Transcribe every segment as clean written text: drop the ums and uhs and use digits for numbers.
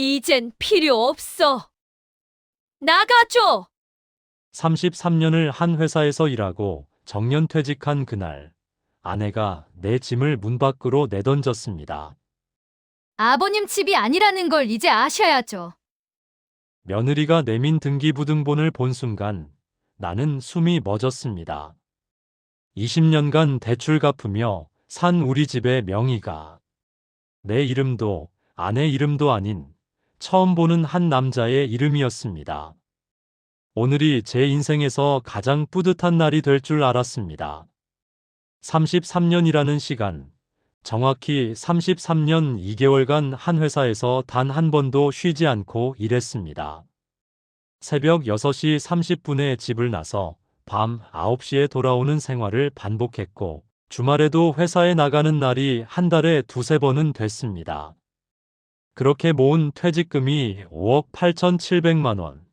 이젠 필요 없어. 나가줘! 33년을 한 회사에서 일하고 정년퇴직한 그날, 아내가 내 짐을 문 밖으로 내던졌습니다. 아버님 집이 아니라는 걸 이제 아셔야죠. 며느리가 내민 등기부등본을 본 순간 나는 숨이 멎었습니다. 20년간 대출 갚으며 산 우리 집의 명의가 내 이름도 아내 이름도 아닌 처음 보는 한 남자의 이름이었습니다. 오늘이 제 인생에서 가장 뿌듯한 날이 될 줄 알았습니다. 33년이라는 시간, 정확히 33년 2개월간 한 회사에서 단 한 번도 쉬지 않고 일했습니다. 새벽 6시 30분에 집을 나서 밤 9시에 돌아오는 생활을 반복했고, 주말에도 회사에 나가는 날이 한 달에 두세 번은 됐습니다. 그렇게 모은 퇴직금이 5억 8,700만 원.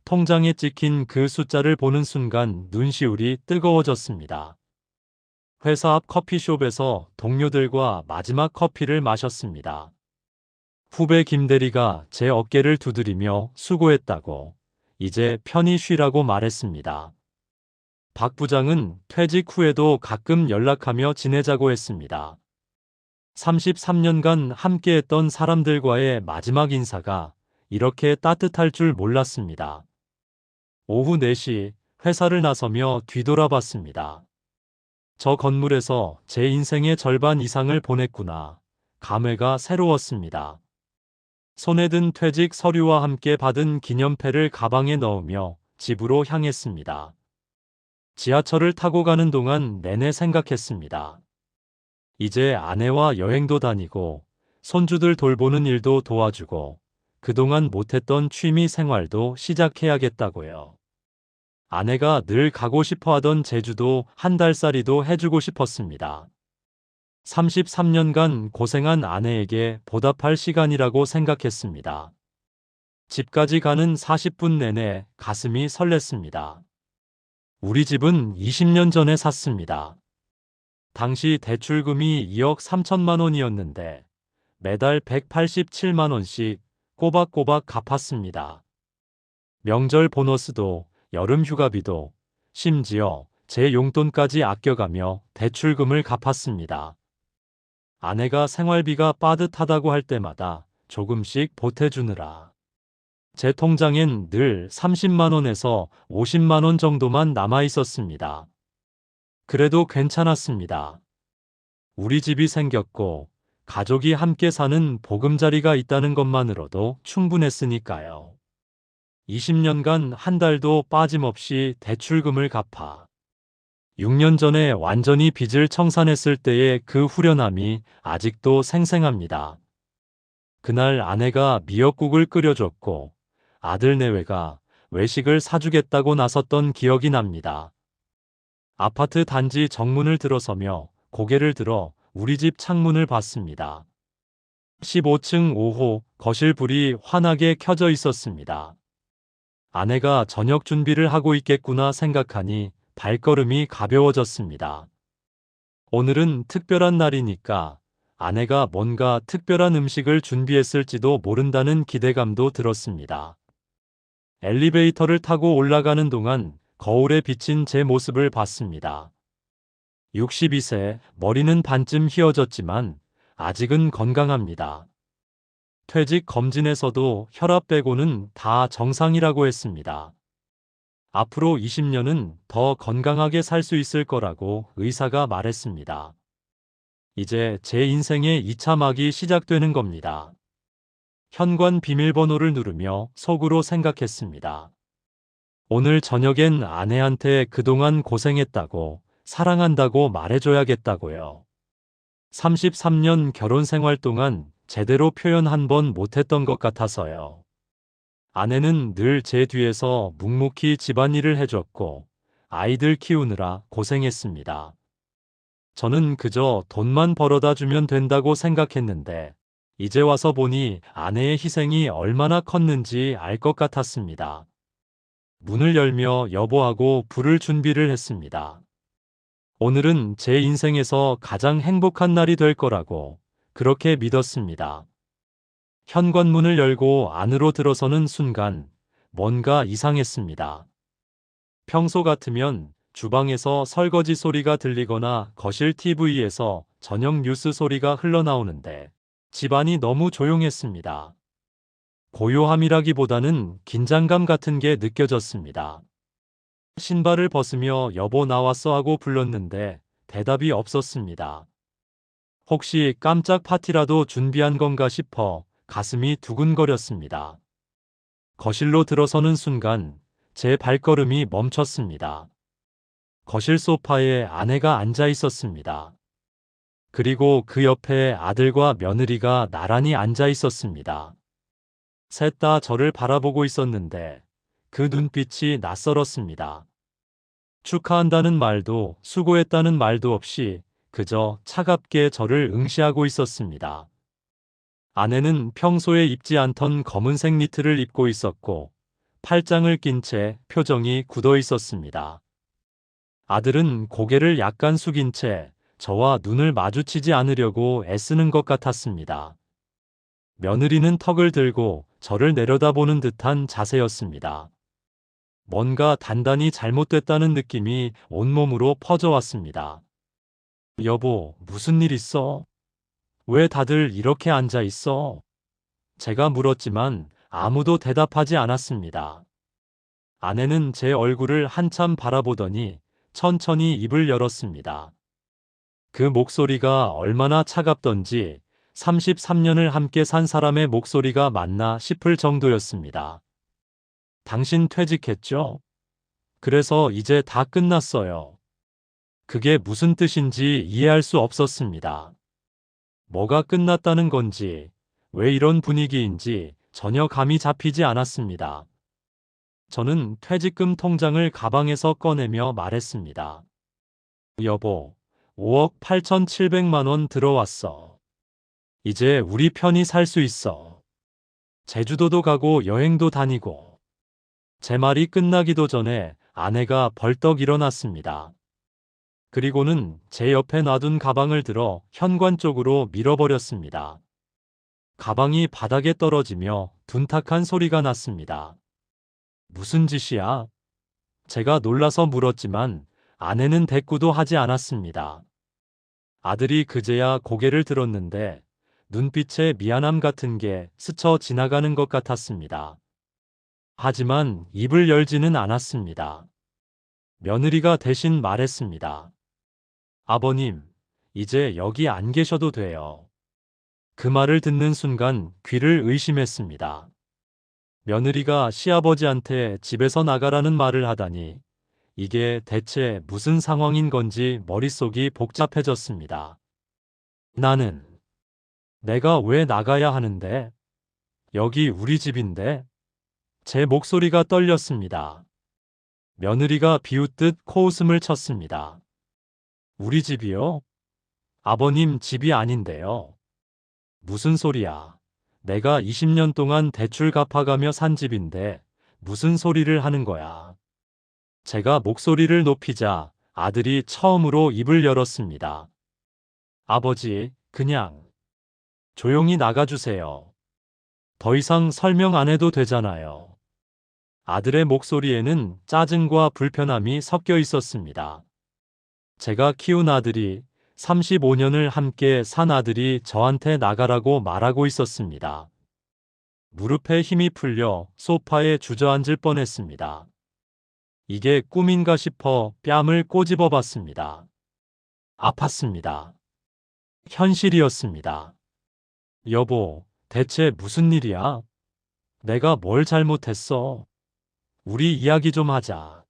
통장에 찍힌 그 숫자를 보는 순간 눈시울이 뜨거워졌습니다. 회사 앞 커피숍에서 동료들과 마지막 커피를 마셨습니다. 후배 김대리가 제 어깨를 두드리며 수고했다고, 이제 편히 쉬라고 말했습니다. 박 부장은 퇴직 후에도 가끔 연락하며 지내자고 했습니다. 33년간 함께했던 사람들과의 마지막 인사가 이렇게 따뜻할 줄 몰랐습니다. 오후 4시 회사를 나서며 뒤돌아봤습니다. 저 건물에서 제 인생의 절반 이상을 보냈구나. 감회가 새로웠습니다. 손에 든 퇴직 서류와 함께 받은 기념패를 가방에 넣으며 집으로 향했습니다. 지하철을 타고 가는 동안 내내 생각했습니다. 이제 아내와 여행도 다니고 손주들 돌보는 일도 도와주고 그동안 못했던 취미 생활도 시작해야겠다고요. 아내가 늘 가고 싶어 하던 제주도 한 달살이도 해주고 싶었습니다. 33년간 고생한 아내에게 보답할 시간이라고 생각했습니다. 집까지 가는 40분 내내 가슴이 설렜습니다. 우리 집은 20년 전에 샀습니다. 당시 대출금이 2억 3천만 원이었는데 매달 187만 원씩 꼬박꼬박 갚았습니다. 명절 보너스도 여름 휴가비도 심지어 제 용돈까지 아껴가며 대출금을 갚았습니다. 아내가 생활비가 빠듯하다고 할 때마다 조금씩 보태주느라 제 통장엔 늘 30만 원에서 50만 원 정도만 남아 있었습니다. 그래도 괜찮았습니다. 우리 집이 생겼고 가족이 함께 사는 보금자리가 있다는 것만으로도 충분했으니까요. 20년간 한 달도 빠짐없이 대출금을 갚아 6년 전에 완전히 빚을 청산했을 때의 그 후련함이 아직도 생생합니다. 그날 아내가 미역국을 끓여줬고 아들 내외가 외식을 사주겠다고 나섰던 기억이 납니다. 아파트 단지 정문을 들어서며 고개를 들어 우리 집 창문을 봤습니다. 15층 5호 거실 불이 환하게 켜져 있었습니다. 아내가 저녁 준비를 하고 있겠구나 생각하니 발걸음이 가벼워졌습니다. 오늘은 특별한 날이니까 아내가 뭔가 특별한 음식을 준비했을지도 모른다는 기대감도 들었습니다. 엘리베이터를 타고 올라가는 동안 거울에 비친 제 모습을 봤습니다. 62세, 머리는 반쯤 휘어졌지만 아직은 건강합니다. 퇴직 검진에서도 혈압 빼고는 다 정상이라고 했습니다. 앞으로 20년은 더 건강하게 살 수 있을 거라고 의사가 말했습니다. 이제 제 인생의 2차 막이 시작되는 겁니다. 현관 비밀번호를 누르며 속으로 생각했습니다. 오늘 저녁엔 아내한테 그동안 고생했다고, 사랑한다고 말해줘야겠다고요. 33년 결혼 생활 동안 제대로 표현 한 번 못했던 것 같아서요. 아내는 늘 제 뒤에서 묵묵히 집안일을 해줬고 아이들 키우느라 고생했습니다. 저는 그저 돈만 벌어다 주면 된다고 생각했는데 이제 와서 보니 아내의 희생이 얼마나 컸는지 알 것 같았습니다. 문을 열며 여보하고 부를 준비를 했습니다. 오늘은 제 인생에서 가장 행복한 날이 될 거라고 그렇게 믿었습니다. 현관문을 열고 안으로 들어서는 순간 뭔가 이상했습니다. 평소 같으면 주방에서 설거지 소리가 들리거나 거실 TV에서 저녁 뉴스 소리가 흘러나오는데 집안이 너무 조용했습니다. 고요함이라기보다는 긴장감 같은 게 느껴졌습니다. 신발을 벗으며 여보 나왔어 하고 불렀는데 대답이 없었습니다. 혹시 깜짝 파티라도 준비한 건가 싶어 가슴이 두근거렸습니다. 거실로 들어서는 순간 제 발걸음이 멈췄습니다. 거실 소파에 아내가 앉아 있었습니다. 그리고 그 옆에 아들과 며느리가 나란히 앉아 있었습니다. 셋 다 저를 바라보고 있었는데 그 눈빛이 낯설었습니다. 축하한다는 말도 수고했다는 말도 없이 그저 차갑게 저를 응시하고 있었습니다. 아내는 평소에 입지 않던 검은색 니트를 입고 있었고 팔짱을 낀 채 표정이 굳어 있었습니다. 아들은 고개를 약간 숙인 채 저와 눈을 마주치지 않으려고 애쓰는 것 같았습니다. 며느리는 턱을 들고 저를 내려다보는 듯한 자세였습니다. 뭔가 단단히 잘못됐다는 느낌이 온몸으로 퍼져왔습니다. 여보, 무슨 일 있어? 왜 다들 이렇게 앉아 있어? 제가 물었지만 아무도 대답하지 않았습니다. 아내는 제 얼굴을 한참 바라보더니 천천히 입을 열었습니다. 그 목소리가 얼마나 차갑던지 33년을 함께 산 사람의 목소리가 맞나 싶을 정도였습니다. 당신 퇴직했죠? 그래서 이제 다 끝났어요. 그게 무슨 뜻인지 이해할 수 없었습니다. 뭐가 끝났다는 건지, 왜 이런 분위기인지 전혀 감이 잡히지 않았습니다. 저는 퇴직금 통장을 가방에서 꺼내며 말했습니다. 여보, 5억 8,700만 원 들어왔어. 이제 우리 편히 살 수 있어. 제주도도 가고 여행도 다니고. 제 말이 끝나기도 전에 아내가 벌떡 일어났습니다. 그리고는 제 옆에 놔둔 가방을 들어 현관 쪽으로 밀어버렸습니다. 가방이 바닥에 떨어지며 둔탁한 소리가 났습니다. 무슨 짓이야? 제가 놀라서 물었지만 아내는 대꾸도 하지 않았습니다. 아들이 그제야 고개를 들었는데 눈빛에 미안함 같은 게 스쳐 지나가는 것 같았습니다. 하지만 입을 열지는 않았습니다. 며느리가 대신 말했습니다. 아버님, 이제 여기 안 계셔도 돼요. 그 말을 듣는 순간 귀를 의심했습니다. 며느리가 시아버지한테 집에서 나가라는 말을 하다니 이게 대체 무슨 상황인 건지 머릿속이 복잡해졌습니다. 나는 내가 왜 나가야 하는데? 여기 우리 집인데? 제 목소리가 떨렸습니다. 며느리가 비웃듯 코웃음을 쳤습니다. 우리 집이요? 아버님 집이 아닌데요. 무슨 소리야. 내가 20년 동안 대출 갚아가며 산 집인데 무슨 소리를 하는 거야. 제가 목소리를 높이자 아들이 처음으로 입을 열었습니다. 아버지, 그냥 조용히 나가주세요. 더 이상 설명 안 해도 되잖아요. 아들의 목소리에는 짜증과 불편함이 섞여 있었습니다. 제가 키운 아들이 35년을 함께 산 아들이 저한테 나가라고 말하고 있었습니다. 무릎에 힘이 풀려 소파에 주저앉을 뻔했습니다. 이게 꿈인가 싶어 뺨을 꼬집어 봤습니다. 아팠습니다. 현실이었습니다. 여보, 대체 무슨 일이야? 내가 뭘 잘못했어? 우리 이야기 좀 하자.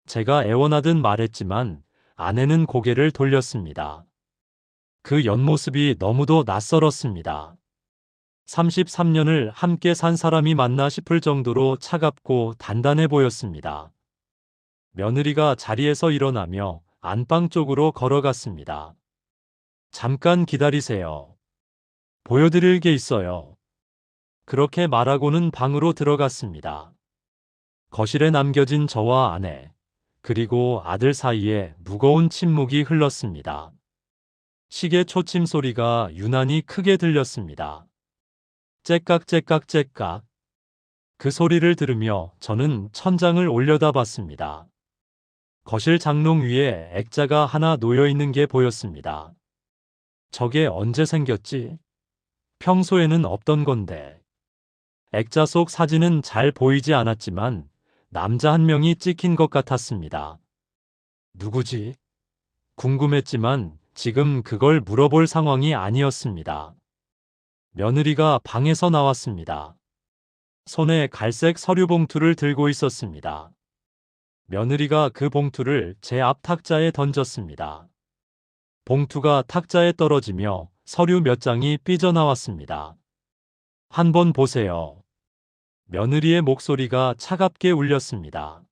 제가 애원하듯 말했지만 아내는 고개를 돌렸습니다. 그 옆모습이 너무도 낯설었습니다. 33년을 함께 산 사람이 맞나 싶을 정도로 차갑고 단단해 보였습니다. 며느리가 자리에서 일어나며 안방 쪽으로 걸어갔습니다. 잠깐 기다리세요. 보여드릴 게 있어요. 그렇게 말하고는 방으로 들어갔습니다. 거실에 남겨진 저와 아내, 그리고 아들 사이에 무거운 침묵이 흘렀습니다. 시계 초침 소리가 유난히 크게 들렸습니다. 째깍째깍째깍. 그 소리를 들으며 저는 천장을 올려다봤습니다. 거실 장롱 위에 액자가 하나 놓여 있는 게 보였습니다. 저게 언제 생겼지? 평소에는 없던 건데. 액자 속 사진은 잘 보이지 않았지만 남자 한 명이 찍힌 것 같았습니다. 누구지? 궁금했지만 지금 그걸 물어볼 상황이 아니었습니다. 며느리가 방에서 나왔습니다. 손에 갈색 서류 봉투를 들고 있었습니다. 며느리가 그 봉투를 제 앞 탁자에 던졌습니다. 봉투가 탁자에 떨어지며 서류 몇 장이 삐져나왔습니다. 한번 보세요. 며느리의 목소리가 차갑게 울렸습니다.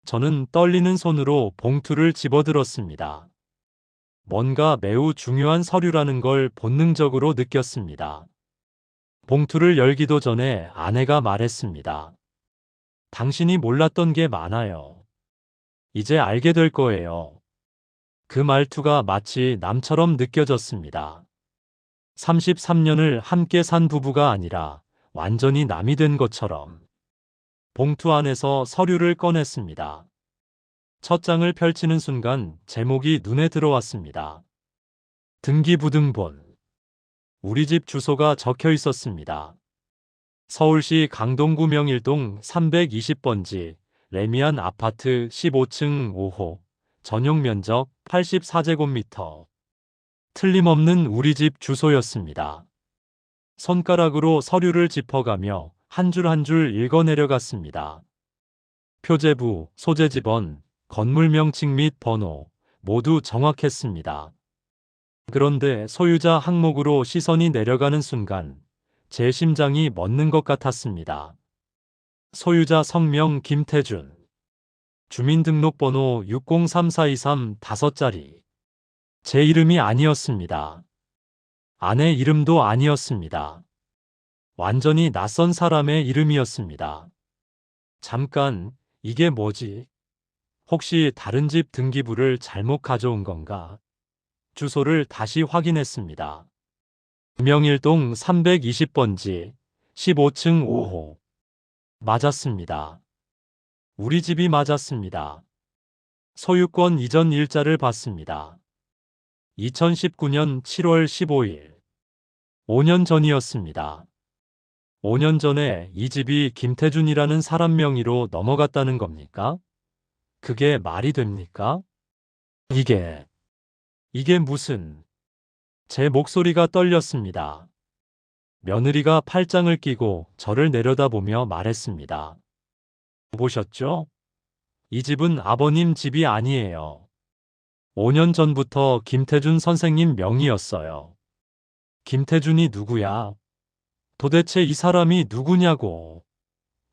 저는 떨리는 손으로 봉투를 집어들었습니다. 뭔가 매우 중요한 서류라는 걸 본능적으로 느꼈습니다. 봉투를 열기도 전에 아내가 말했습니다. 당신이 몰랐던 게 많아요. 이제 알게 될 거예요. 그 말투가 마치 남처럼 느껴졌습니다. 33년을 함께 산 부부가 아니라 완전히 남이 된 것처럼. 봉투 안에서 서류를 꺼냈습니다. 첫 장을 펼치는 순간 제목이 눈에 들어왔습니다. 등기부등본. 우리 집 주소가 적혀 있었습니다. 서울시 강동구 명일동 320번지 레미안 아파트 15층 5호. 전용 면적 84제곱미터. 틀림없는 우리 집 주소였습니다. 손가락으로 서류를 짚어가며 한 줄 한 줄 읽어 내려갔습니다. 표제부, 소재지번, 건물 명칭 및 번호 모두 정확했습니다. 그런데 소유자 항목으로 시선이 내려가는 순간 제 심장이 멎는 것 같았습니다. 소유자 성명 김태준. 주민등록번호 603423 5자리. 제 이름이 아니었습니다. 아내 이름도 아니었습니다. 완전히 낯선 사람의 이름이었습니다. 잠깐, 이게 뭐지? 혹시 다른 집 등기부를 잘못 가져온 건가? 주소를 다시 확인했습니다. 명일동 320번지 15층 5호. 맞았습니다. 우리 집이 맞았습니다. 소유권 이전 일자를 봤습니다. 2019년 7월 15일. 5년 전이었습니다. 5년 전에 이 집이 김태준이라는 사람 명의로 넘어갔다는 겁니까? 그게 말이 됩니까? 이게 무슨... 제 목소리가 떨렸습니다. 며느리가 팔짱을 끼고 저를 내려다보며 말했습니다. 보셨죠? 이 집은 아버님 집이 아니에요. 5년 전부터 김태준 선생님 명의였어요. 김태준이 누구야? 도대체 이 사람이 누구냐고.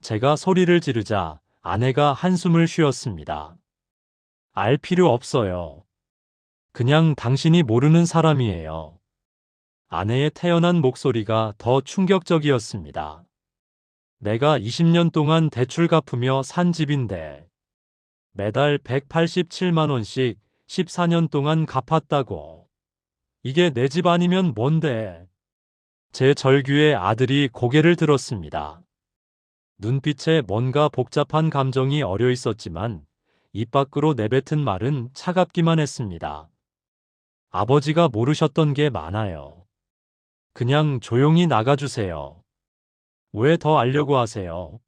제가 소리를 지르자 아내가 한숨을 쉬었습니다. 알 필요 없어요. 그냥 당신이 모르는 사람이에요. 아내의 태연한 목소리가 더 충격적이었습니다. 내가 20년 동안 대출 갚으며 산 집인데 매달 187만 원씩 14년 동안 갚았다고. 이게 내 집 아니면 뭔데? 제 절규에 아들이 고개를 들었습니다. 눈빛에 뭔가 복잡한 감정이 어려 있었지만 입 밖으로 내뱉은 말은 차갑기만 했습니다. 아버지가 모르셨던 게 많아요. 그냥 조용히 나가주세요. 왜 더 알려고 하세요?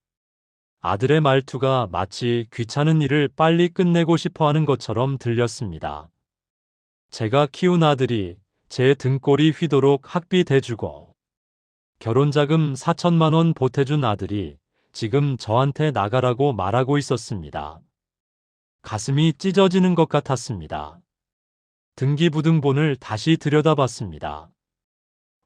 아들의 말투가 마치 귀찮은 일을 빨리 끝내고 싶어 하는 것처럼 들렸습니다. 제가 키운 아들이 제 등골이 휘도록 학비 대주고 결혼자금 4천만 원 보태준 아들이 지금 저한테 나가라고 말하고 있었습니다. 가슴이 찢어지는 것 같았습니다. 등기부등본을 다시 들여다봤습니다.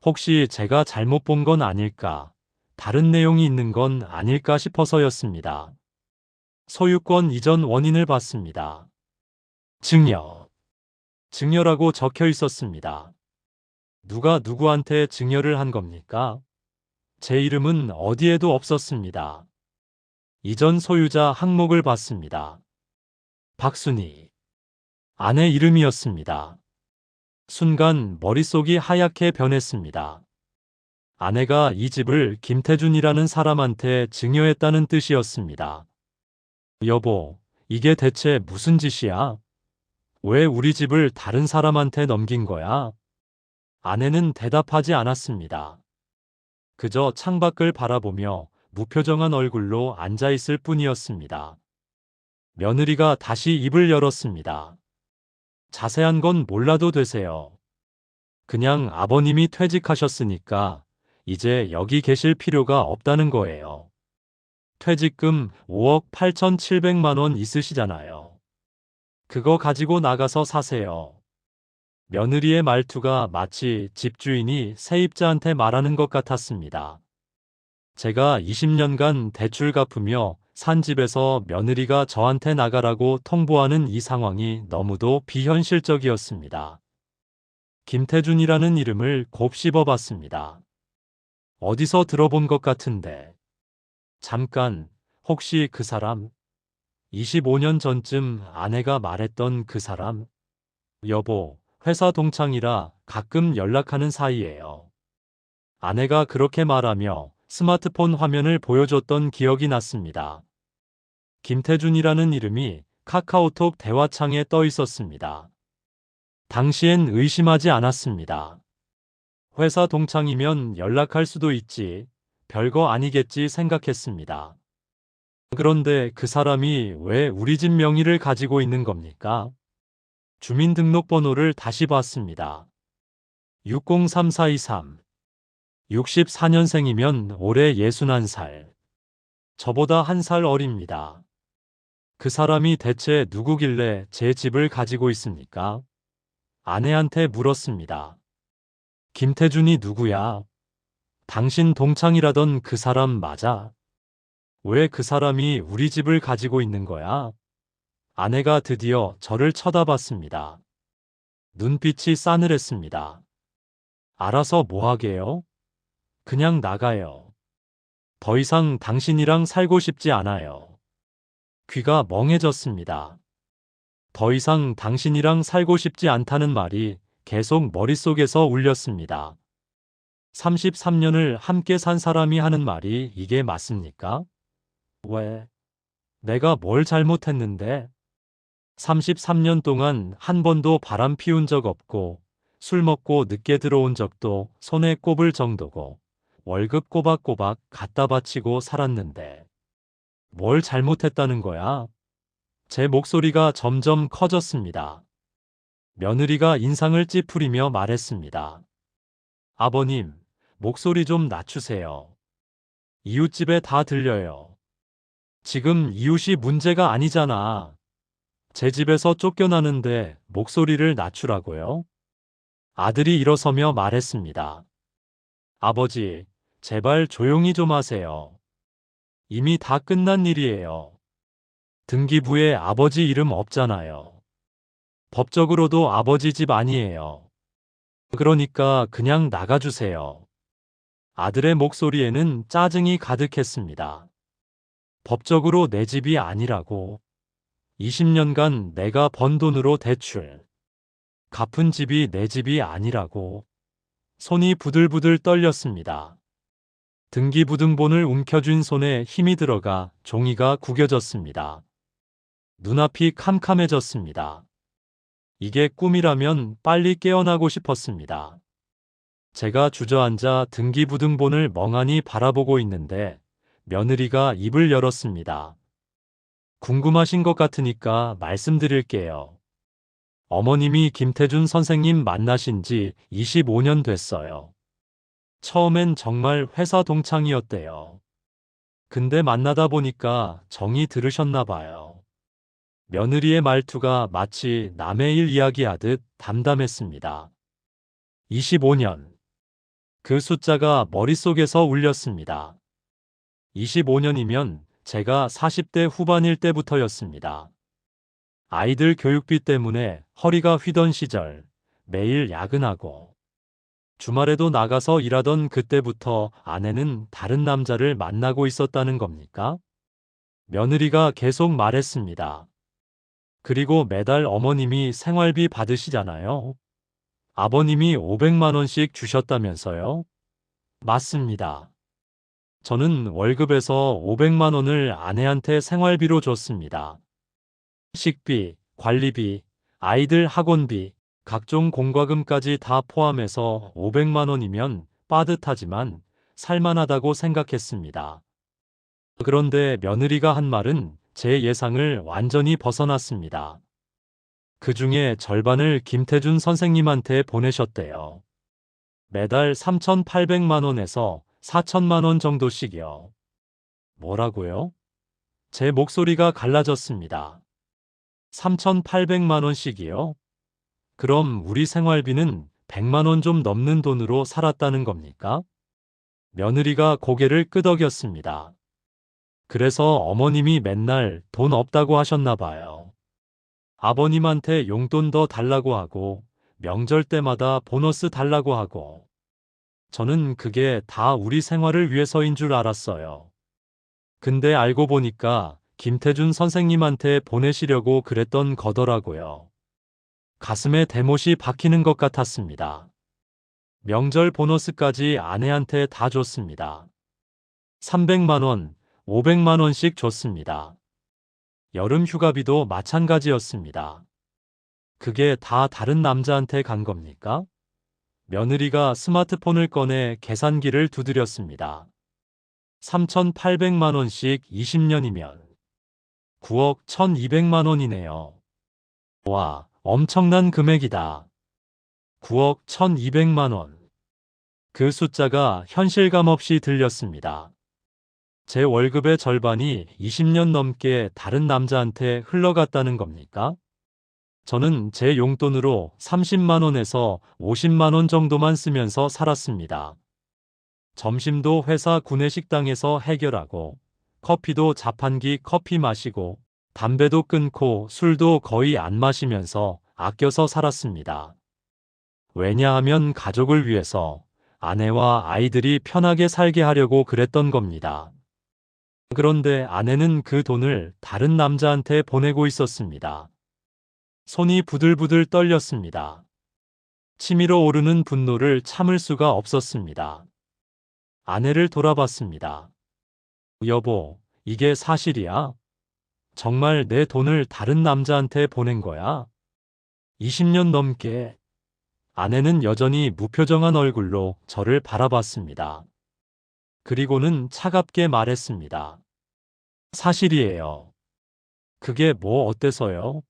혹시 제가 잘못 본 건 아닐까, 다른 내용이 있는 건 아닐까 싶어서였습니다. 소유권 이전 원인을 봤습니다. 증여라고 적혀 있었습니다. 누가 누구한테 증여를 한 겁니까? 제 이름은 어디에도 없었습니다. 이전 소유자 항목을 봤습니다. 박순희. 아내 이름이었습니다. 순간 머릿속이 하얗게 변했습니다. 아내가 이 집을 김태준이라는 사람한테 증여했다는 뜻이었습니다. 여보, 이게 대체 무슨 짓이야? 왜 우리 집을 다른 사람한테 넘긴 거야? 아내는 대답하지 않았습니다. 그저 창밖을 바라보며 무표정한 얼굴로 앉아 있을 뿐이었습니다. 며느리가 다시 입을 열었습니다. 자세한 건 몰라도 되세요. 그냥 아버님이 퇴직하셨으니까 이제 여기 계실 필요가 없다는 거예요. 퇴직금 5억 8,700만 원 있으시잖아요. 그거 가지고 나가서 사세요. 며느리의 말투가 마치 집주인이 세입자한테 말하는 것 같았습니다. 제가 20년간 대출 갚으며 산 집에서 며느리가 저한테 나가라고 통보하는 이 상황이 너무도 비현실적이었습니다. 김태준이라는 이름을 곱씹어 봤습니다. 어디서 들어본 것 같은데. 잠깐, 혹시 그 사람? 25년 전쯤 아내가 말했던 그 사람? 여보, 회사 동창이라 가끔 연락하는 사이예요. 아내가 그렇게 말하며 스마트폰 화면을 보여줬던 기억이 났습니다. 김태준이라는 이름이 카카오톡 대화창에 떠 있었습니다. 당시엔 의심하지 않았습니다. 회사 동창이면 연락할 수도 있지, 별거 아니겠지 생각했습니다. 그런데 그 사람이 왜 우리 집 명의를 가지고 있는 겁니까? 주민등록번호를 다시 봤습니다. 603423. 64년생이면 올해 61살. 저보다 1살 어립니다. 그 사람이 대체 누구길래 제 집을 가지고 있습니까? 아내한테 물었습니다. 김태준이 누구야? 당신 동창이라던 그 사람 맞아? 왜 그 사람이 우리 집을 가지고 있는 거야? 아내가 드디어 저를 쳐다봤습니다. 눈빛이 싸늘했습니다. 알아서 뭐 하게요? 그냥 나가요. 더 이상 당신이랑 살고 싶지 않아요. 귀가 멍해졌습니다. 더 이상 당신이랑 살고 싶지 않다는 말이 계속 머릿속에서 울렸습니다. 33년을 함께 산 사람이 하는 말이 이게 맞습니까? 왜? 내가 뭘 잘못했는데? 33년 동안 한 번도 바람 피운 적 없고 술 먹고 늦게 들어온 적도 손에 꼽을 정도고 월급 꼬박꼬박 갖다 바치고 살았는데 뭘 잘못했다는 거야? 제 목소리가 점점 커졌습니다. 며느리가 인상을 찌푸리며 말했습니다. 아버님, 목소리 좀 낮추세요. 이웃집에 다 들려요. 지금 이웃이 문제가 아니잖아. 제 집에서 쫓겨나는데 목소리를 낮추라고요? 아들이 일어서며 말했습니다. 아버지, 제발 조용히 좀 하세요. 이미 다 끝난 일이에요. 등기부에 아버지 이름 없잖아요. 법적으로도 아버지 집 아니에요. 그러니까 그냥 나가주세요. 아들의 목소리에는 짜증이 가득했습니다. 법적으로 내 집이 아니라고. 20년간 내가 번 돈으로 대출. 갚은 집이 내 집이 아니라고. 손이 부들부들 떨렸습니다. 등기부등본을 움켜쥔 손에 힘이 들어가 종이가 구겨졌습니다. 눈앞이 캄캄해졌습니다. 이게 꿈이라면 빨리 깨어나고 싶었습니다. 제가 주저앉아 등기부등본을 멍하니 바라보고 있는데 며느리가 입을 열었습니다. 궁금하신 것 같으니까 말씀드릴게요. 어머님이 김태준 선생님 만나신 지 25년 됐어요. 처음엔 정말 회사 동창이었대요. 근데 만나다 보니까 정이 들으셨나 봐요. 며느리의 말투가 마치 남의 일 이야기하듯 담담했습니다. 25년. 그 숫자가 머릿속에서 울렸습니다. 25년이면 제가 40대 후반일 때부터였습니다. 아이들 교육비 때문에 허리가 휘던 시절, 매일 야근하고 주말에도 나가서 일하던 그때부터 아내는 다른 남자를 만나고 있었다는 겁니까? 며느리가 계속 말했습니다. 그리고 매달 어머님이 생활비 받으시잖아요. 아버님이 500만 원씩 주셨다면서요? 맞습니다. 저는 월급에서 500만 원을 아내한테 생활비로 줬습니다. 식비, 관리비, 아이들 학원비, 각종 공과금까지 다 포함해서 500만 원이면 빠듯하지만 살만하다고 생각했습니다. 그런데 며느리가 한 말은 제 예상을 완전히 벗어났습니다. 그 중에 절반을 김태준 선생님한테 보내셨대요. 매달 3,800만 원에서 4천만 원 정도씩이요. 뭐라고요? 제 목소리가 갈라졌습니다. 3,800만 원씩이요? 그럼 우리 생활비는 100만 원 좀 넘는 돈으로 살았다는 겁니까? 며느리가 고개를 끄덕였습니다. 그래서 어머님이 맨날 돈 없다고 하셨나 봐요. 아버님한테 용돈 더 달라고 하고 명절 때마다 보너스 달라고 하고 저는 그게 다 우리 생활을 위해서인 줄 알았어요. 근데 알고 보니까 김태준 선생님한테 보내시려고 그랬던 거더라고요. 가슴에 대못이 박히는 것 같았습니다. 명절 보너스까지 아내한테 다 줬습니다. 300만 원, 500만 원씩 줬습니다. 여름 휴가비도 마찬가지였습니다. 그게 다 다른 남자한테 간 겁니까? 며느리가 스마트폰을 꺼내 계산기를 두드렸습니다. 3,800만 원씩 20년이면 9억 1,200만 원이네요. 와, 엄청난 금액이다. 9억 1,200만 원. 그 숫자가 현실감 없이 들렸습니다. 제 월급의 절반이 20년 넘게 다른 남자한테 흘러갔다는 겁니까? 저는 제 용돈으로 30만 원에서 50만 원 정도만 쓰면서 살았습니다. 점심도 회사 구내식당에서 해결하고, 커피도 자판기 커피 마시고, 담배도 끊고 술도 거의 안 마시면서 아껴서 살았습니다. 왜냐하면 가족을 위해서 아내와 아이들이 편하게 살게 하려고 그랬던 겁니다. 그런데 아내는 그 돈을 다른 남자한테 보내고 있었습니다. 손이 부들부들 떨렸습니다. 치밀어 오르는 분노를 참을 수가 없었습니다. 아내를 돌아봤습니다. 여보, 이게 사실이야? 정말 내 돈을 다른 남자한테 보낸 거야? 20년 넘게. 아내는 여전히 무표정한 얼굴로 저를 바라봤습니다. 그리고는 차갑게 말했습니다. 사실이에요. 그게 뭐 어때서요?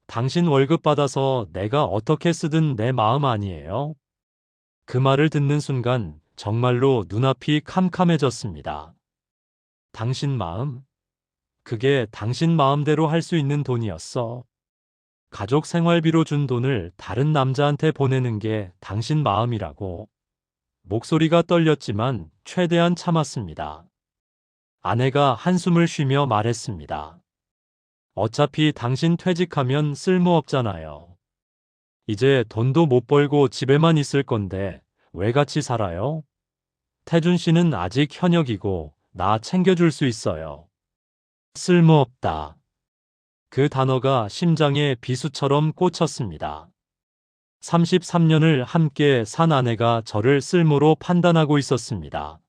당신 월급 받아서 내가 어떻게 쓰든 내 마음 아니에요? 그 말을 듣는 순간 정말로 눈앞이 캄캄해졌습니다. 당신 마음? 그게 당신 마음대로 할 수 있는 돈이었어. 가족 생활비로 준 돈을 다른 남자한테 보내는 게 당신 마음이라고. 목소리가 떨렸지만 최대한 참았습니다. 아내가 한숨을 쉬며 말했습니다. 어차피 당신 퇴직하면 쓸모없잖아요. 이제 돈도 못 벌고 집에만 있을 건데 왜 같이 살아요? 태준 씨는 아직 현역이고 나 챙겨줄 수 있어요. 쓸모없다. 그 단어가 심장에 비수처럼 꽂혔습니다. 33년을 함께 산 아내가 저를 쓸모로 판단하고 있었습니다.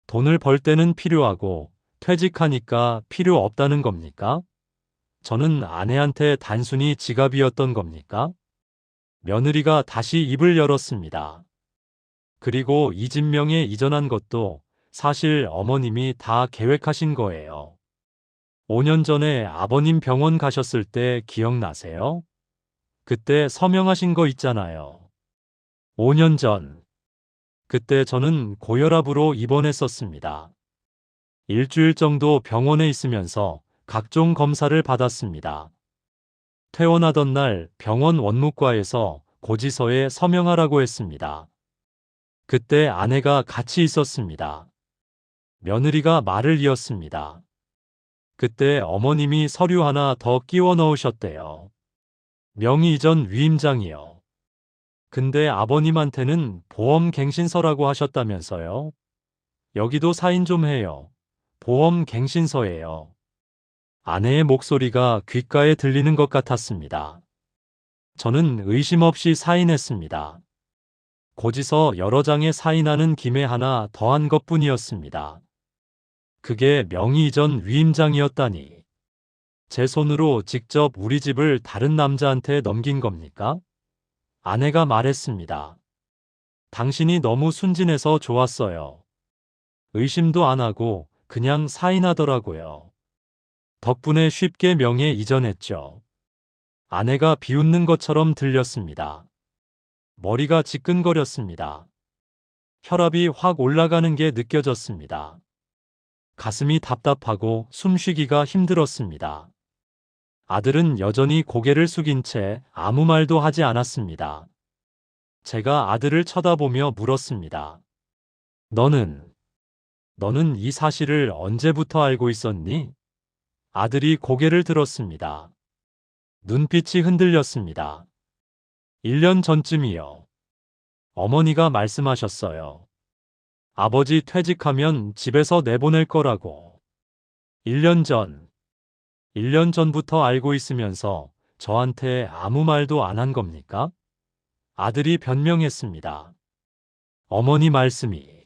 돈을 벌 때는 필요하고 퇴직하니까 필요 없다는 겁니까? 저는 아내한테 단순히 지갑이었던 겁니까? 며느리가 다시 입을 열었습니다. 그리고 이 진명에 이전한 것도 사실 어머님이 다 계획하신 거예요. 5년 전에 아버님 병원 가셨을 때 기억나세요? 그때 서명하신 거 있잖아요. 5년 전. 그때 저는 고혈압으로 입원했었습니다. 일주일 정도 병원에 있으면서 각종 검사를 받았습니다. 퇴원하던 날 병원 원무과에서 고지서에 서명하라고 했습니다. 그때 아내가 같이 있었습니다. 며느리가 말을 이었습니다. 그때 어머님이 서류 하나 더 끼워 넣으셨대요. 명의 이전 위임장이요. 근데 아버님한테는 보험갱신서라고 하셨다면서요? 여기도 사인 좀 해요. 보험갱신서예요. 아내의 목소리가 귓가에 들리는 것 같았습니다. 저는 의심 없이 사인했습니다. 고지서 여러 장에 사인하는 김에 하나 더한 것뿐이었습니다. 그게 명의 이전 위임장이었다니. 제 손으로 직접 우리 집을 다른 남자한테 넘긴 겁니까? 아내가 말했습니다. 당신이 너무 순진해서 좋았어요. 의심도 안 하고 그냥 사인하더라고요. 덕분에 쉽게 명예 이전했죠. 아내가 비웃는 것처럼 들렸습니다. 머리가 지끈거렸습니다. 혈압이 확 올라가는 게 느껴졌습니다. 가슴이 답답하고 숨쉬기가 힘들었습니다. 아들은 여전히 고개를 숙인 채 아무 말도 하지 않았습니다. 제가 아들을 쳐다보며 물었습니다. 너는 이 사실을 언제부터 알고 있었니? 아들이 고개를 들었습니다. 눈빛이 흔들렸습니다. 1년 전쯤이요. 어머니가 말씀하셨어요. 아버지 퇴직하면 집에서 내보낼 거라고. 1년 전. 1년 전부터 알고 있으면서 저한테 아무 말도 안 한 겁니까? 아들이 변명했습니다. 어머니 말씀이.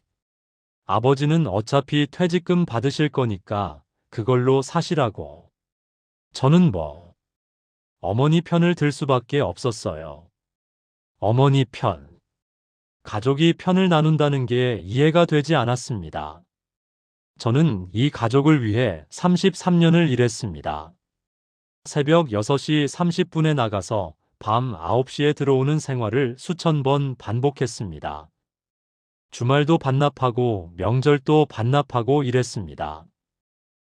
아버지는 어차피 퇴직금 받으실 거니까 그걸로 사시라고. 저는 어머니 편을 들 수밖에 없었어요. 어머니 편. 가족이 편을 나눈다는 게 이해가 되지 않았습니다. 저는 이 가족을 위해 33년을 일했습니다. 새벽 6시 30분에 나가서 밤 9시에 들어오는 생활을 수천 번 반복했습니다. 주말도 반납하고 명절도 반납하고 일했습니다.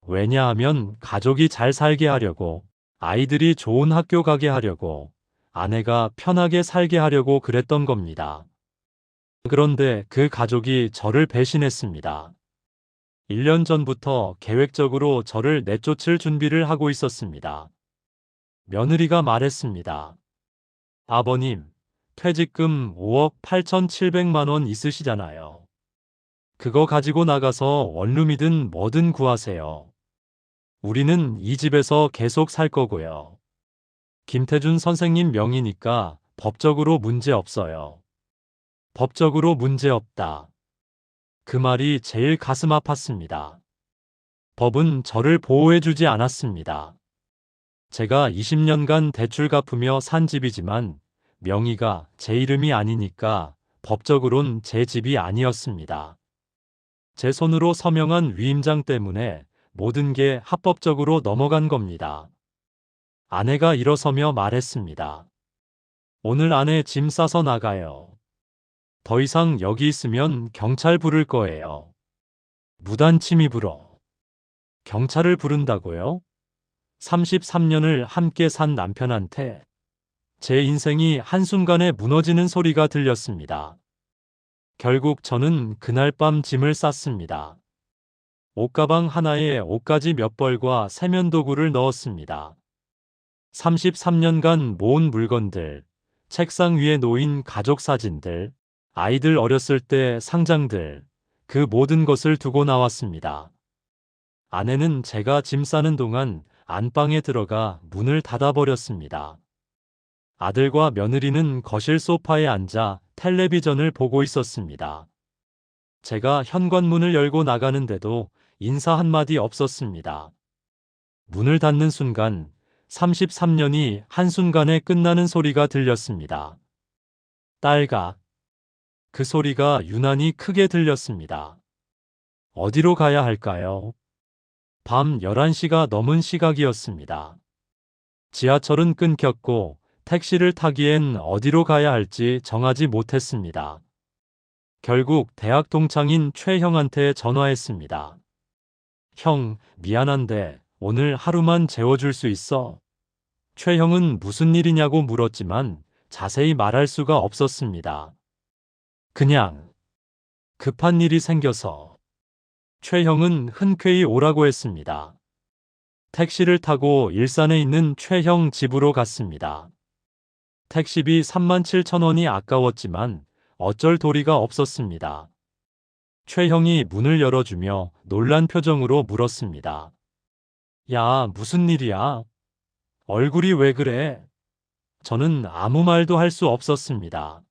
왜냐하면 가족이 잘 살게 하려고, 아이들이 좋은 학교 가게 하려고, 아내가 편하게 살게 하려고 그랬던 겁니다. 그런데 그 가족이 저를 배신했습니다. 1년 전부터 계획적으로 저를 내쫓을 준비를 하고 있었습니다. 며느리가 말했습니다. 아버님, 퇴직금 5억 8,700만 원 있으시잖아요. 그거 가지고 나가서 원룸이든 뭐든 구하세요. 우리는 이 집에서 계속 살 거고요. 김태준 선생님 명의니까 법적으로 문제 없어요. 법적으로 문제 없다. 그 말이 제일 가슴 아팠습니다. 법은 저를 보호해주지 않았습니다. 제가 20년간 대출 갚으며 산 집이지만 명의가 제 이름이 아니니까 법적으론 제 집이 아니었습니다. 제 손으로 서명한 위임장 때문에 모든 게 합법적으로 넘어간 겁니다. 아내가 일어서며 말했습니다. 오늘 안에 짐 싸서 나가요. 더 이상 여기 있으면 경찰 부를 거예요. 무단 침입으로. 경찰을 부른다고요? 33년을 함께 산 남편한테 제 인생이 한순간에 무너지는 소리가 들렸습니다. 결국 저는 그날 밤 짐을 쌌습니다. 옷가방 하나에 옷가지 몇 벌과 세면도구를 넣었습니다. 33년간 모은 물건들, 책상 위에 놓인 가족 사진들, 아이들 어렸을 때 상장들, 그 모든 것을 두고 나왔습니다. 아내는 제가 짐 싸는 동안 안방에 들어가 문을 닫아버렸습니다. 아들과 며느리는 거실 소파에 앉아 텔레비전을 보고 있었습니다. 제가 현관문을 열고 나가는데도 인사 한마디 없었습니다. 문을 닫는 순간 33년이 한순간에 끝나는 소리가 들렸습니다. 딸각. 그 소리가 유난히 크게 들렸습니다. 어디로 가야 할까요? 밤 11시가 넘은 시각이었습니다. 지하철은 끊겼고 택시를 타기엔 어디로 가야 할지 정하지 못했습니다. 결국 대학 동창인 최 형한테 전화했습니다. 형, 미안한데 오늘 하루만 재워줄 수 있어? 최 형은 무슨 일이냐고 물었지만 자세히 말할 수가 없었습니다. 그냥 급한 일이 생겨서. 최 형은 흔쾌히 오라고 했습니다. 택시를 타고 일산에 있는 최 형 집으로 갔습니다. 택시비 37,000원이 아까웠지만 어쩔 도리가 없었습니다. 최 형이 문을 열어주며 놀란 표정으로 물었습니다. 야, 무슨 일이야? 얼굴이 왜 그래? 저는 아무 말도 할 수 없었습니다.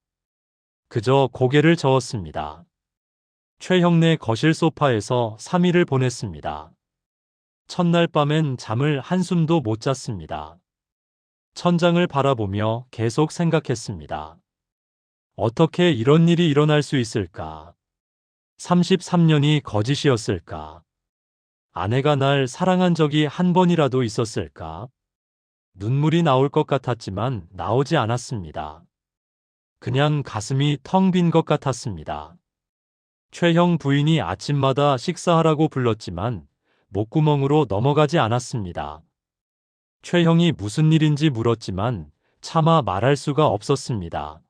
그저 고개를 저었습니다. 최형네 거실 소파에서 3일을 보냈습니다. 첫날 밤엔 잠을 한숨도 못 잤습니다. 천장을 바라보며 계속 생각했습니다. 어떻게 이런 일이 일어날 수 있을까? 33년이 거짓이었을까? 아내가 날 사랑한 적이 한 번이라도 있었을까? 눈물이 나올 것 같았지만 나오지 않았습니다. 그냥 가슴이 텅 빈 것 같았습니다. 최형 부인이 아침마다 식사하라고 불렀지만 목구멍으로 넘어가지 않았습니다. 최형이 무슨 일인지 물었지만 차마 말할 수가 없었습니다.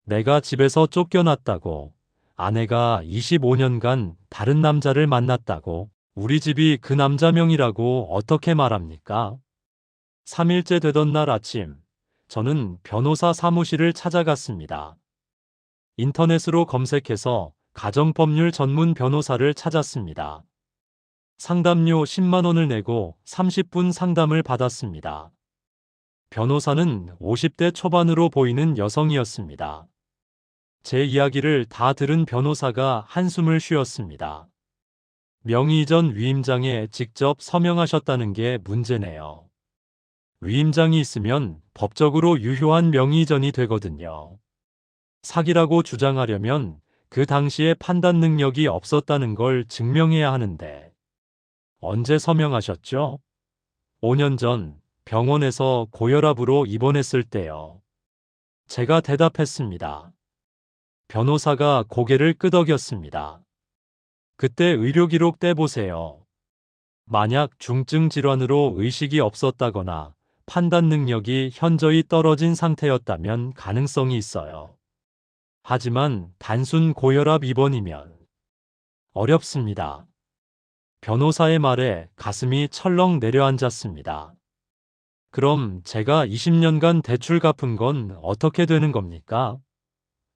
내가 집에서 쫓겨났다고, 아내가 25년간 다른 남자를 만났다고, 우리 집이 그 남자 명이라고 어떻게 말합니까? 3일째 되던 날 아침, 저는 변호사 사무실을 찾아갔습니다. 인터넷으로 검색해서 가정법률 전문 변호사를 찾았습니다. 상담료 10만 원을 내고 30분 상담을 받았습니다. 변호사는 50대 초반으로 보이는 여성이었습니다. 제 이야기를 다 들은 변호사가 한숨을 쉬었습니다. 명의 이전 위임장에 직접 서명하셨다는 게 문제네요. 위임장이 있으면 법적으로 유효한 명의 이전이 되거든요. 사기라고 주장하려면 그 당시에 판단 능력이 없었다는 걸 증명해야 하는데 언제 서명하셨죠? 5년 전 병원에서 고혈압으로 입원했을 때요. 제가 대답했습니다. 변호사가 고개를 끄덕였습니다. 그때 의료기록 떼보세요. 만약 중증 질환으로 의식이 없었다거나 판단 능력이 현저히 떨어진 상태였다면 가능성이 있어요. 하지만 단순 고혈압 입원이면 어렵습니다. 변호사의 말에 가슴이 철렁 내려앉았습니다. 그럼 제가 20년간 대출 갚은 건 어떻게 되는 겁니까?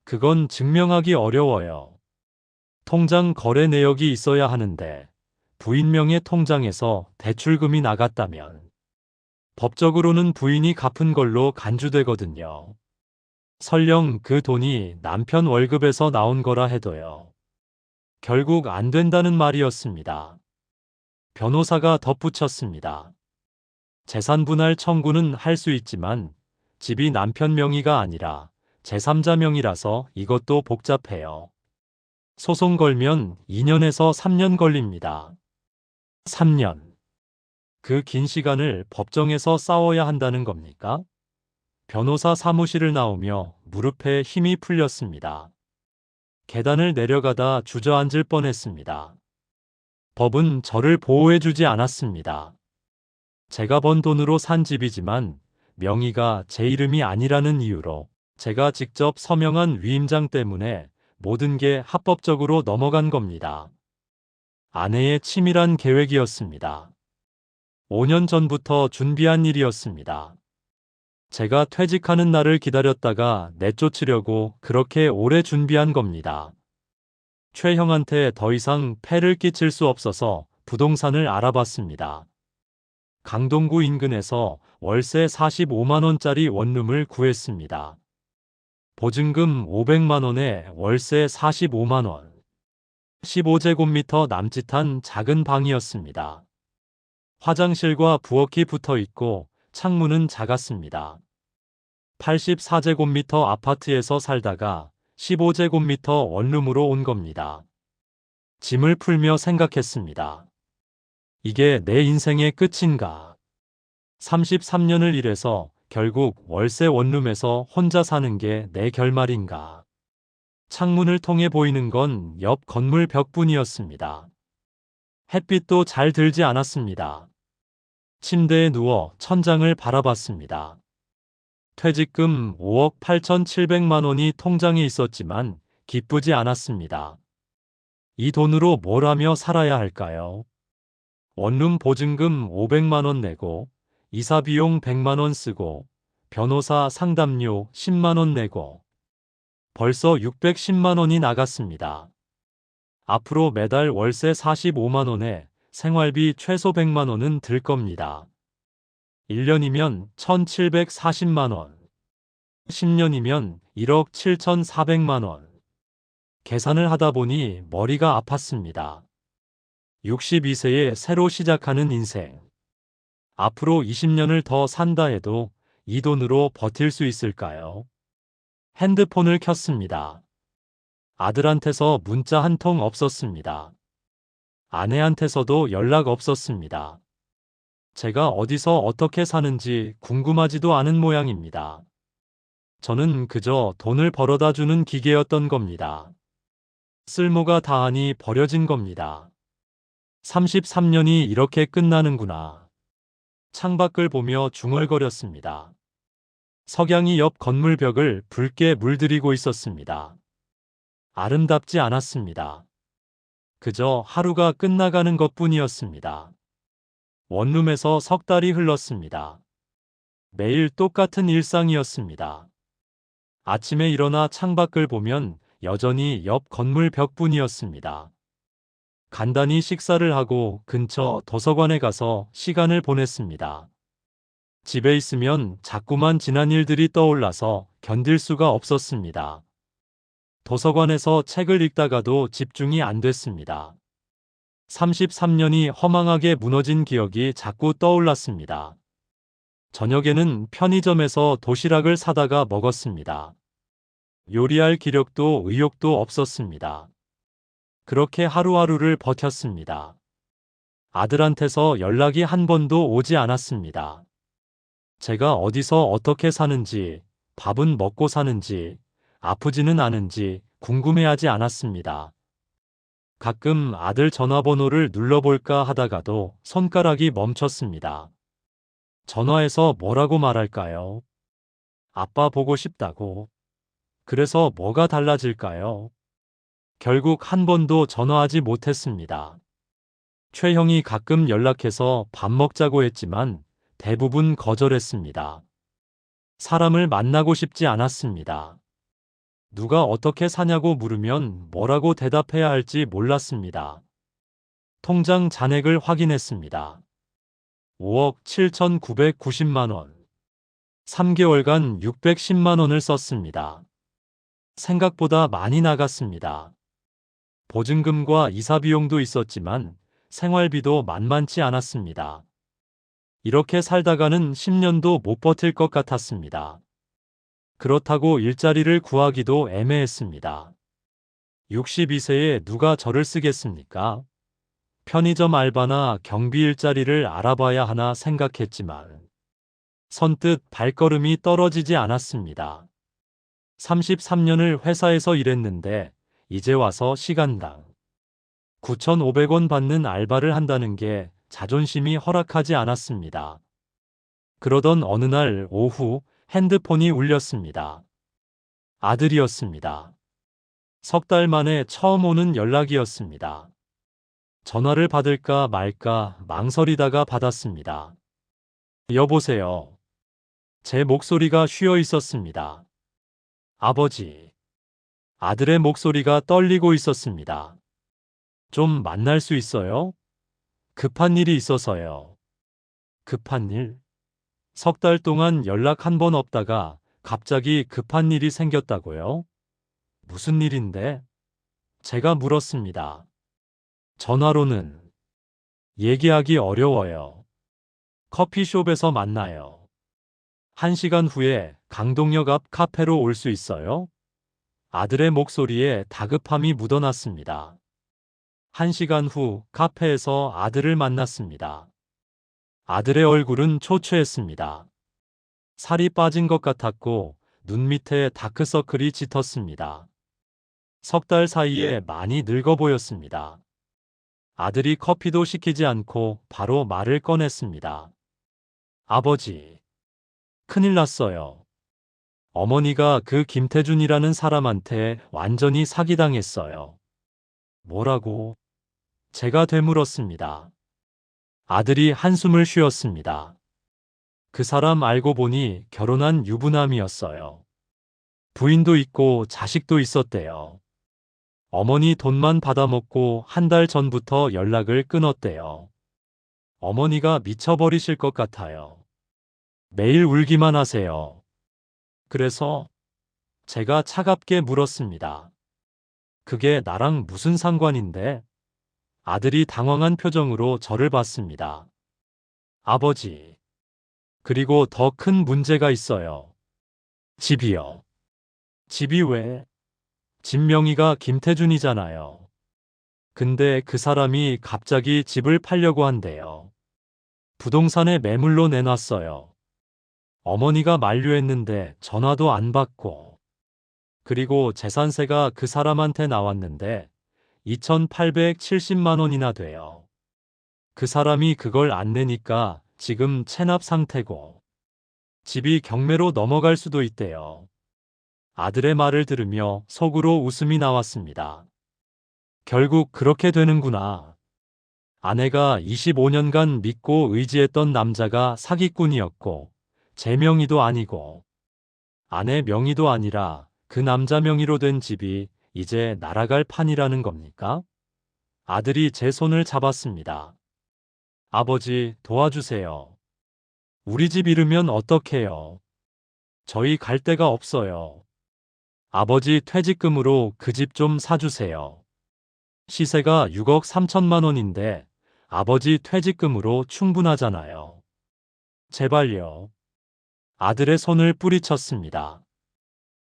그건 증명하기 어려워요. 통장 거래 내역이 있어야 하는데 부인명의 통장에서 대출금이 나갔다면 법적으로는 부인이 갚은 걸로 간주되거든요. 설령 그 돈이 남편 월급에서 나온 거라 해도요. 결국 안 된다는 말이었습니다. 변호사가 덧붙였습니다. 재산분할 청구는 할 수 있지만 집이 남편 명의가 아니라 제3자 명의라서 이것도 복잡해요. 소송 걸면 2년에서 3년 걸립니다. 3년. 그 긴 시간을 법정에서 싸워야 한다는 겁니까? 변호사 사무실을 나오며 무릎에 힘이 풀렸습니다. 계단을 내려가다 주저앉을 뻔했습니다. 법은 저를 보호해주지 않았습니다. 제가 번 돈으로 산 집이지만 명의가 제 이름이 아니라는 이유로 제가 직접 서명한 위임장 때문에 모든 게 합법적으로 넘어간 겁니다. 아내의 치밀한 계획이었습니다. 5년 전부터 준비한 일이었습니다. 제가 퇴직하는 날을 기다렸다가 내쫓으려고 그렇게 오래 준비한 겁니다. 최형한테 더 이상 폐를 끼칠 수 없어서 부동산을 알아봤습니다. 강동구 인근에서 월세 45만 원짜리 원룸을 구했습니다. 보증금 500만 원에 월세 45만 원. 15제곱미터 남짓한 작은 방이었습니다. 화장실과 부엌이 붙어 있고 창문은 작았습니다. 84제곱미터 아파트에서 살다가 15제곱미터 원룸으로 온 겁니다. 짐을 풀며 생각했습니다. 이게 내 인생의 끝인가? 33년을 일해서 결국 월세 원룸에서 혼자 사는 게 내 결말인가? 창문을 통해 보이는 건 옆 건물 벽뿐이었습니다. 햇빛도 잘 들지 않았습니다. 침대에 누워 천장을 바라봤습니다. 퇴직금 5억 8,700만 원이 통장에 있었지만 기쁘지 않았습니다. 이 돈으로 뭘 하며 살아야 할까요? 원룸 보증금 500만 원 내고 이사 비용 100만 원 쓰고 변호사 상담료 10만 원 내고 벌써 610만 원이 나갔습니다. 앞으로 매달 월세 45만 원에 생활비 최소 100만 원은 들 겁니다. 1년이면 1,740만 원. 10년이면 1억 7,400만 원. 계산을 하다 보니 머리가 아팠습니다. 62세에 새로 시작하는 인생. 앞으로 20년을 더 산다 해도 이 돈으로 버틸 수 있을까요? 핸드폰을 켰습니다. 아들한테서 문자 한 통 없었습니다. 아내한테서도 연락 없었습니다. 제가 어디서 어떻게 사는지 궁금하지도 않은 모양입니다. 저는 그저 돈을 벌어다 주는 기계였던 겁니다. 쓸모가 다하니 버려진 겁니다. 33년이 이렇게 끝나는구나. 창밖을 보며 중얼거렸습니다. 석양이 옆 건물 벽을 붉게 물들이고 있었습니다. 아름답지 않았습니다. 그저 하루가 끝나가는 것뿐이었습니다. 원룸에서 석 달이 흘렀습니다. 매일 똑같은 일상이었습니다. 아침에 일어나 창밖을 보면 여전히 옆 건물 벽뿐이었습니다. 간단히 식사를 하고 근처 도서관에 가서 시간을 보냈습니다. 집에 있으면 자꾸만 지난 일들이 떠올라서 견딜 수가 없었습니다. 도서관에서 책을 읽다가도 집중이 안 됐습니다. 33년이 허망하게 무너진 기억이 자꾸 떠올랐습니다. 저녁에는 편의점에서 도시락을 사다가 먹었습니다. 요리할 기력도 의욕도 없었습니다. 그렇게 하루하루를 버텼습니다. 아들한테서 연락이 한 번도 오지 않았습니다. 제가 어디서 어떻게 사는지, 밥은 먹고 사는지, 아프지는 않은지 궁금해하지 않았습니다. 가끔 아들 전화번호를 눌러볼까 하다가도 손가락이 멈췄습니다. 전화해서 뭐라고 말할까요? 아빠 보고 싶다고. 그래서 뭐가 달라질까요? 결국 한 번도 전화하지 못했습니다. 최형이 가끔 연락해서 밥 먹자고 했지만 대부분 거절했습니다. 사람을 만나고 싶지 않았습니다. 누가 어떻게 사냐고 물으면 뭐라고 대답해야 할지 몰랐습니다. 통장 잔액을 확인했습니다. 5억 7,990만 원. 3개월간 610만 원을 썼습니다. 생각보다 많이 나갔습니다. 보증금과 이사 비용도 있었지만 생활비도 만만치 않았습니다. 이렇게 살다가는 10년도 못 버틸 것 같았습니다. 그렇다고 일자리를 구하기도 애매했습니다. 62세에 누가 저를 쓰겠습니까? 편의점 알바나 경비 일자리를 알아봐야 하나 생각했지만 선뜻 발걸음이 떨어지지 않았습니다. 33년을 회사에서 일했는데 이제 와서 시간당 9,500원 받는 알바를 한다는 게 자존심이 허락하지 않았습니다. 그러던 어느 날 오후 핸드폰이 울렸습니다. 아들이었습니다. 석 달 만에 처음 오는 연락이었습니다. 전화를 받을까 말까 망설이다가 받았습니다. 여보세요. 제 목소리가 쉬어 있었습니다. 아버지. 아들의 목소리가 떨리고 있었습니다. 좀 만날 수 있어요? 급한 일이 있어서요. 급한 일? 석 달 동안 연락 한 번 없다가 갑자기 급한 일이 생겼다고요? 무슨 일인데? 제가 물었습니다. 전화로는 얘기하기 어려워요. 커피숍에서 만나요. 1시간 후에 강동역 앞 카페로 올 수 있어요? 아들의 목소리에 다급함이 묻어났습니다. 1시간 후 카페에서 아들을 만났습니다. 아들의 얼굴은 초췌했습니다. 살이 빠진 것 같았고 눈 밑에 다크서클이 짙었습니다. 석 달 사이에 많이 늙어 보였습니다. 아들이 커피도 시키지 않고 바로 말을 꺼냈습니다. 아버지, 큰일 났어요. 어머니가 그 김태준이라는 사람한테 완전히 사기당했어요. 뭐라고? 제가 되물었습니다. 아들이 한숨을 쉬었습니다. 그 사람 알고 보니 결혼한 유부남이었어요. 부인도 있고 자식도 있었대요. 어머니 돈만 받아먹고 한 달 전부터 연락을 끊었대요. 어머니가 미쳐버리실 것 같아요. 매일 울기만 하세요. 그래서 제가 차갑게 물었습니다. 그게 나랑 무슨 상관인데? 아들이 당황한 표정으로 저를 봤습니다. 아버지, 그리고 더 큰 문제가 있어요. 집이요. 집이 왜? 집 명의가 김태준이잖아요. 근데 그 사람이 갑자기 집을 팔려고 한대요. 부동산에 매물로 내놨어요. 어머니가 만류했는데 전화도 안 받고. 그리고 재산세가 그 사람한테 나왔는데 2,870만 원이나 돼요. 그 사람이 그걸 안 내니까 지금 체납 상태고 집이 경매로 넘어갈 수도 있대요. 아들의 말을 들으며 속으로 웃음이 나왔습니다. 결국 그렇게 되는구나. 아내가 25년간 믿고 의지했던 남자가 사기꾼이었고 제 명의도 아니고 아내 명의도 아니라 그 남자 명의로 된 집이 이제 날아갈 판이라는 겁니까? 아들이 제 손을 잡았습니다. 아버지, 도와주세요. 우리 집 잃으면 어떡해요? 저희 갈 데가 없어요. 아버지 퇴직금으로 그 집 좀 사주세요. 시세가 6억 3천만 원인데 아버지 퇴직금으로 충분하잖아요. 제발요. 아들의 손을 뿌리쳤습니다.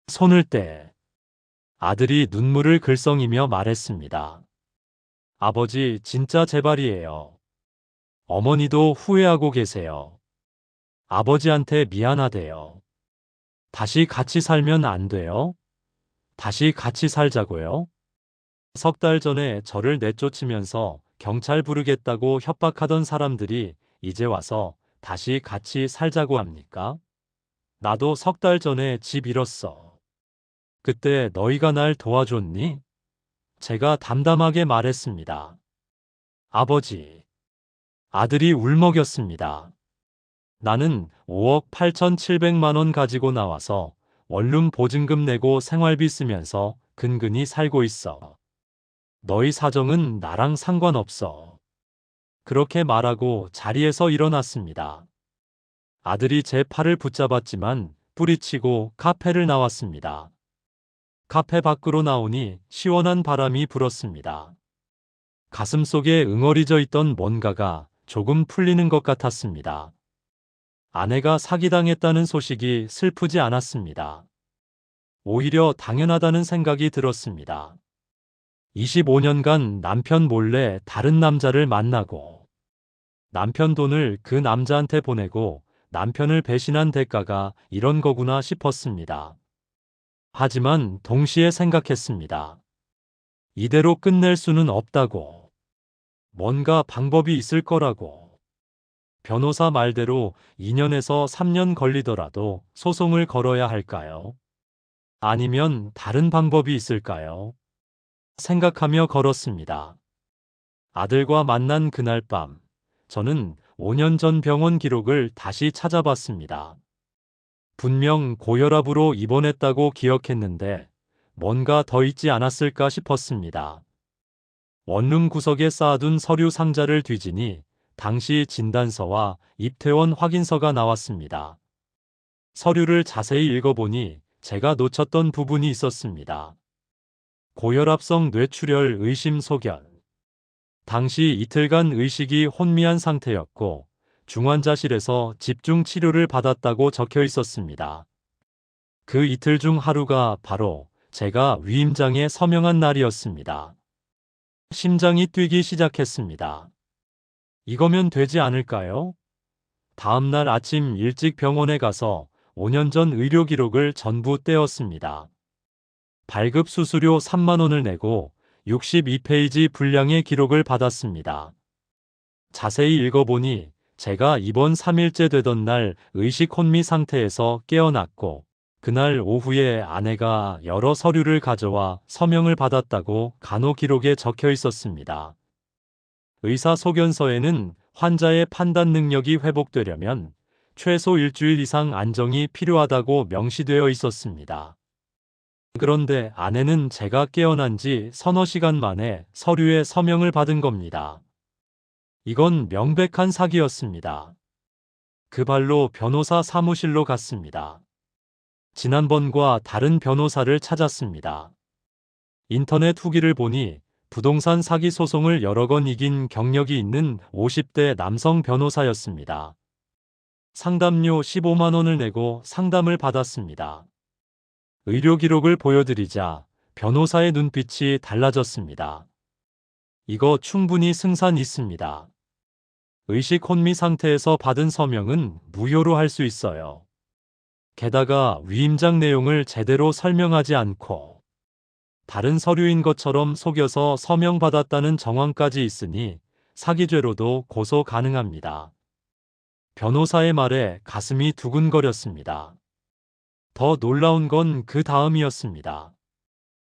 손을 떼. 아들이 눈물을 글썽이며 말했습니다. 아버지, 진짜 제발이에요. 어머니도 후회하고 계세요. 아버지한테 미안하대요. 다시 같이 살면 안 돼요? 다시 같이 살자고요? 석 달 전에 저를 내쫓으면서 경찰 부르겠다고 협박하던 사람들이 이제 와서 다시 같이 살자고 합니까? 나도 석 달 전에 집 잃었어. 그때 너희가 날 도와줬니? 제가 담담하게 말했습니다. 아버지. 아들이 울먹였습니다. 나는 5억 8,700만 원 가지고 나와서 원룸 보증금 내고 생활비 쓰면서 근근히 살고 있어. 너희 사정은 나랑 상관없어. 그렇게 말하고 자리에서 일어났습니다. 아들이 제 팔을 붙잡았지만 뿌리치고 카페를 나왔습니다. 카페 밖으로 나오니 시원한 바람이 불었습니다. 가슴속에 응어리져 있던 뭔가가 조금 풀리는 것 같았습니다. 아내가 사기당했다는 소식이 슬프지 않았습니다. 오히려 당연하다는 생각이 들었습니다. 25년간 남편 몰래 다른 남자를 만나고 남편 돈을 그 남자한테 보내고 남편을 배신한 대가가 이런 거구나 싶었습니다. 하지만 동시에 생각했습니다. 이대로 끝낼 수는 없다고. 뭔가 방법이 있을 거라고. 변호사 말대로 2년에서 3년 걸리더라도 소송을 걸어야 할까요? 아니면 다른 방법이 있을까요? 생각하며 걸었습니다. 아들과 만난 그날 밤, 저는 5년 전 병원 기록을 다시 찾아봤습니다. 분명 고혈압으로 입원했다고 기억했는데 뭔가 더 있지 않았을까 싶었습니다. 원룸 구석에 쌓아둔 서류 상자를 뒤지니 당시 진단서와 입퇴원 확인서가 나왔습니다. 서류를 자세히 읽어보니 제가 놓쳤던 부분이 있었습니다. 고혈압성 뇌출혈 의심 소견. 당시 이틀간 의식이 혼미한 상태였고 중환자실에서 집중 치료를 받았다고 적혀 있었습니다. 그 이틀 중 하루가 바로 제가 위임장에 서명한 날이었습니다. 심장이 뛰기 시작했습니다. 이거면 되지 않을까요? 다음 날 아침 일찍 병원에 가서 5년 전 의료 기록을 전부 떼었습니다. 발급 수수료 3만 원을 내고 62페이지 분량의 기록을 받았습니다. 자세히 읽어보니 제가 입원 3일째 되던 날 의식 혼미 상태에서 깨어났고 그날 오후에 아내가 여러 서류를 가져와 서명을 받았다고 간호 기록에 적혀 있었습니다. 의사 소견서에는 환자의 판단 능력이 회복되려면 최소 일주일 이상 안정이 필요하다고 명시되어 있었습니다. 그런데 아내는 제가 깨어난 지 서너 시간 만에 서류에 서명을 받은 겁니다. 이건 명백한 사기였습니다. 그 발로 변호사 사무실로 갔습니다. 지난번과 다른 변호사를 찾았습니다. 인터넷 후기를 보니 부동산 사기 소송을 여러 건 이긴 경력이 있는 50대 남성 변호사였습니다. 상담료 15만 원을 내고 상담을 받았습니다. 의료 기록을 보여드리자 변호사의 눈빛이 달라졌습니다. 이거 충분히 승산 있습니다. 의식 혼미 상태에서 받은 서명은 무효로 할 수 있어요. 게다가 위임장 내용을 제대로 설명하지 않고 다른 서류인 것처럼 속여서 서명받았다는 정황까지 있으니 사기죄로도 고소 가능합니다. 변호사의 말에 가슴이 두근거렸습니다. 더 놀라운 건 그 다음이었습니다.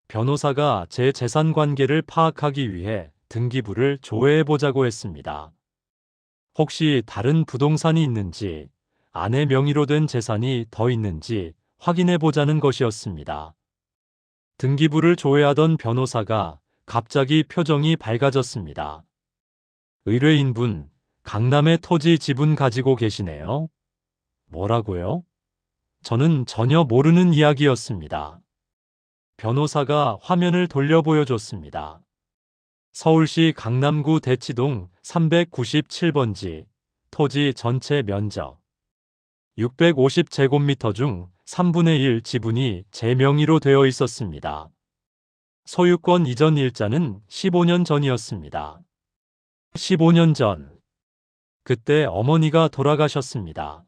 변호사가 제 재산 관계를 파악하기 위해 등기부를 조회해보자고 했습니다. 혹시 다른 부동산이 있는지, 아내 명의로 된 재산이 더 있는지 확인해보자는 것이었습니다. 등기부를 조회하던 변호사가 갑자기 표정이 밝아졌습니다. 의뢰인분, 강남에 토지 지분 가지고 계시네요. 뭐라고요? 저는 전혀 모르는 이야기였습니다. 변호사가 화면을 돌려 보여줬습니다. 서울시 강남구 대치동 397번지, 토지 전체 면적 650제곱미터 중 3분의 1 지분이 제 명의로 되어 있었습니다. 소유권 이전 일자는 15년 전이었습니다. 15년 전. 그때 어머니가 돌아가셨습니다.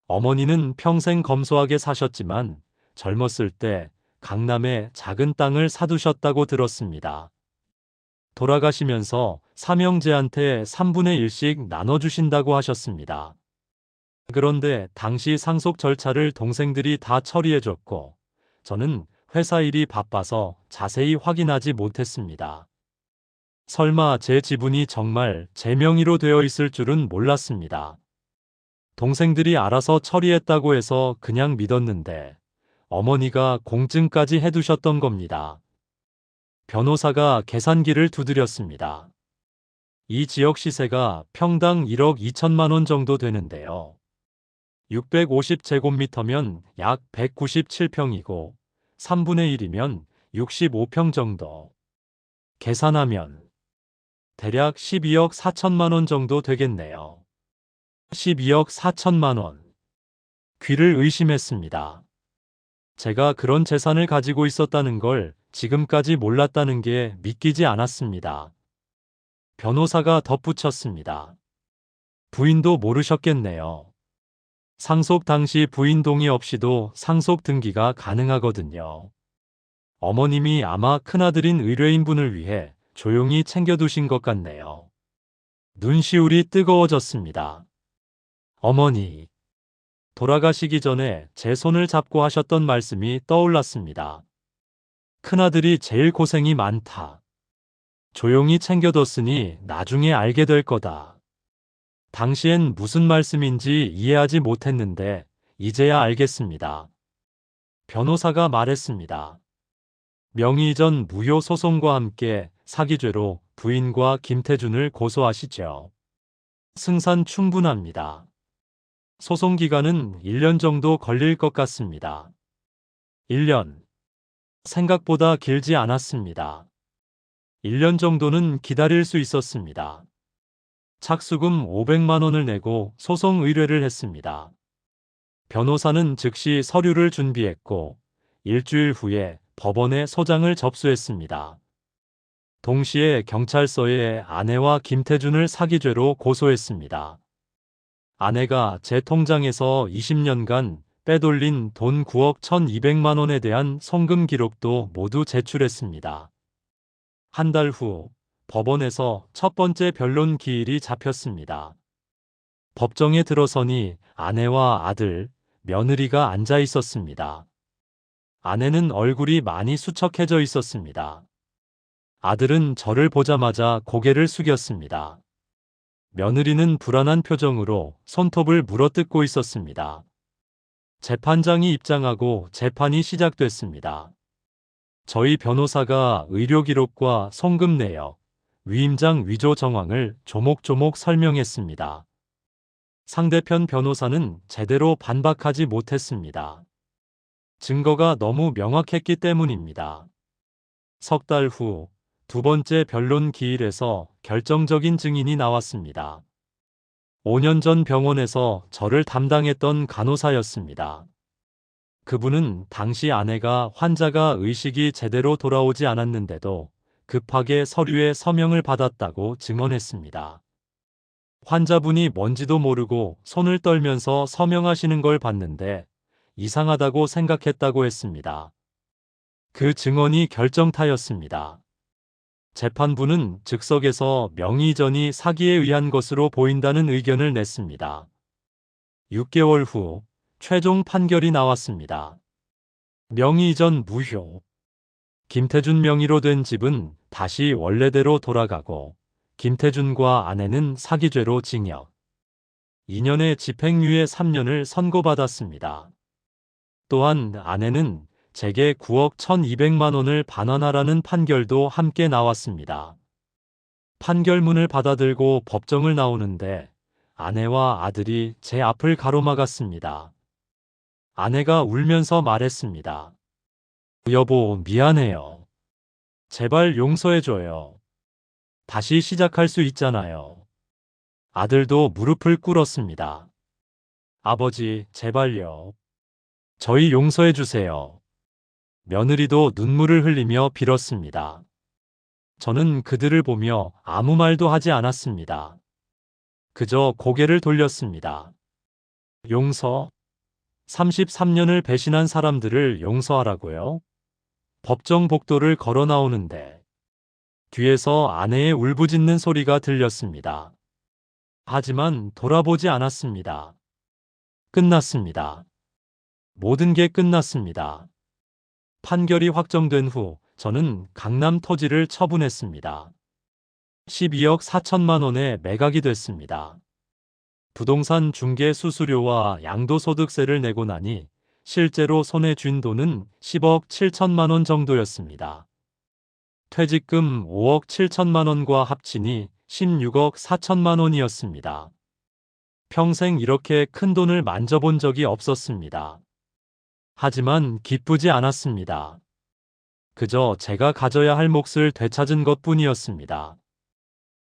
어머니는 평생 검소하게 사셨지만 젊었을 때 강남에 작은 땅을 사두셨다고 들었습니다. 돌아가시면서 삼형제한테 3분의 1씩 나눠주신다고 하셨습니다. 그런데 당시 상속 절차를 동생들이 다 처리해줬고 저는 회사 일이 바빠서 자세히 확인하지 못했습니다. 설마 제 지분이 정말 제 명의로 되어 있을 줄은 몰랐습니다. 동생들이 알아서 처리했다고 해서 그냥 믿었는데 어머니가 공증까지 해두셨던 겁니다. 변호사가 계산기를 두드렸습니다. 이 지역 시세가 평당 1억 2천만 원 정도 되는데요. 650제곱미터면 약 197평이고 3분의 1이면 65평 정도. 계산하면 대략 12억 4천만 원 정도 되겠네요. 12억 4천만 원. 귀를 의심했습니다. 제가 그런 재산을 가지고 있었다는 걸 지금까지 몰랐다는 게 믿기지 않았습니다. 변호사가 덧붙였습니다. 부인도 모르셨겠네요. 상속 당시 부인 동의 없이도 상속 등기가 가능하거든요. 어머님이 아마 큰아들인 의뢰인분을 위해 조용히 챙겨두신 것 같네요. 눈시울이 뜨거워졌습니다. 어머니. 돌아가시기 전에 제 손을 잡고 하셨던 말씀이 떠올랐습니다. 큰아들이 제일 고생이 많다. 조용히 챙겨뒀으니 나중에 알게 될 거다. 당시엔 무슨 말씀인지 이해하지 못했는데 이제야 알겠습니다. 변호사가 말했습니다. 명의 이전 무효 소송과 함께 사기죄로 부인과 김태준을 고소하시죠. 승산 충분합니다. 소송 기간은 1년 정도 걸릴 것 같습니다. 1년. 생각보다 길지 않았습니다. 1년 정도는 기다릴 수 있었습니다. 착수금 500만 원을 내고 소송 의뢰를 했습니다. 변호사는 즉시 서류를 준비했고 일주일 후에 법원에 소장을 접수했습니다. 동시에 경찰서에 아내와 김태준을 사기죄로 고소했습니다. 아내가 제 통장에서 20년간 빼돌린 돈 9억 1,200만 원에 대한 송금 기록도 모두 제출했습니다. 한 달 후 법원에서 첫 번째 변론 기일이 잡혔습니다. 법정에 들어서니 아내와 아들, 며느리가 앉아 있었습니다. 아내는 얼굴이 많이 수척해져 있었습니다. 아들은 저를 보자마자 고개를 숙였습니다. 며느리는 불안한 표정으로 손톱을 물어뜯고 있었습니다. 재판장이 입장하고 재판이 시작됐습니다. 저희 변호사가 의료 기록과 송금 내역, 위임장 위조 정황을 조목조목 설명했습니다. 상대편 변호사는 제대로 반박하지 못했습니다. 증거가 너무 명확했기 때문입니다. 석 달 후 두 번째 변론 기일에서 결정적인 증인이 나왔습니다. 5년 전 병원에서 저를 담당했던 간호사였습니다. 그분은 당시 아내가 환자가 의식이 제대로 돌아오지 않았는데도 급하게 서류에 서명을 받았다고 증언했습니다. 환자분이 뭔지도 모르고 손을 떨면서 서명하시는 걸 봤는데 이상하다고 생각했다고 했습니다. 그 증언이 결정타였습니다. 재판부는 즉석에서 명의이전이 사기에 의한 것으로 보인다는 의견을 냈습니다. 6개월 후 최종 판결이 나왔습니다. 명의이전 무효. 김태준 명의로 된 집은 다시 원래대로 돌아가고 김태준과 아내는 사기죄로 징역 2년의 집행유예 3년을 선고받았습니다. 또한 아내는 제게 9억 1,200만 원을 반환하라는 판결도 함께 나왔습니다. 판결문을 받아들고 법정을 나오는데 아내와 아들이 제 앞을 가로막았습니다. 아내가 울면서 말했습니다. 여보, 미안해요. 제발 용서해줘요. 다시 시작할 수 있잖아요. 아들도 무릎을 꿇었습니다. 아버지, 제발요. 저희 용서해주세요. 며느리도 눈물을 흘리며 빌었습니다. 저는 그들을 보며 아무 말도 하지 않았습니다. 그저 고개를 돌렸습니다. 용서? 33년을 배신한 사람들을 용서하라고요? 법정 복도를 걸어 나오는데 뒤에서 아내의 울부짖는 소리가 들렸습니다. 하지만 돌아보지 않았습니다. 끝났습니다. 모든 게 끝났습니다. 판결이 확정된 후 저는 강남 토지를 처분했습니다. 12억 4천만 원에 매각이 됐습니다. 부동산 중개 수수료와 양도소득세를 내고 나니 실제로 손에 쥔 돈은 10억 7천만 원 정도였습니다. 퇴직금 5억 7천만 원과 합치니 16억 4천만 원이었습니다. 평생 이렇게 큰 돈을 만져본 적이 없었습니다. 하지만 기쁘지 않았습니다. 그저 제가 가져야 할 몫을 되찾은 것뿐이었습니다.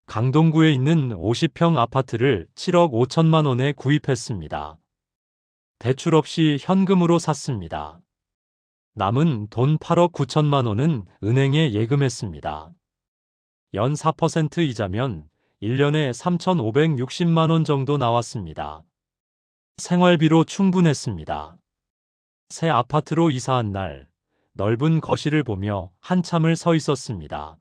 강동구에 있는 50평 아파트를 7억 5천만 원에 구입했습니다. 대출 없이 현금으로 샀습니다. 남은 돈 8억 9천만 원은 은행에 예금했습니다. 연 4% 이자면 1년에 3,560만 원 정도 나왔습니다. 생활비로 충분했습니다. 새 아파트로 이사한 날, 넓은 거실을 보며 한참을 서 있었습니다.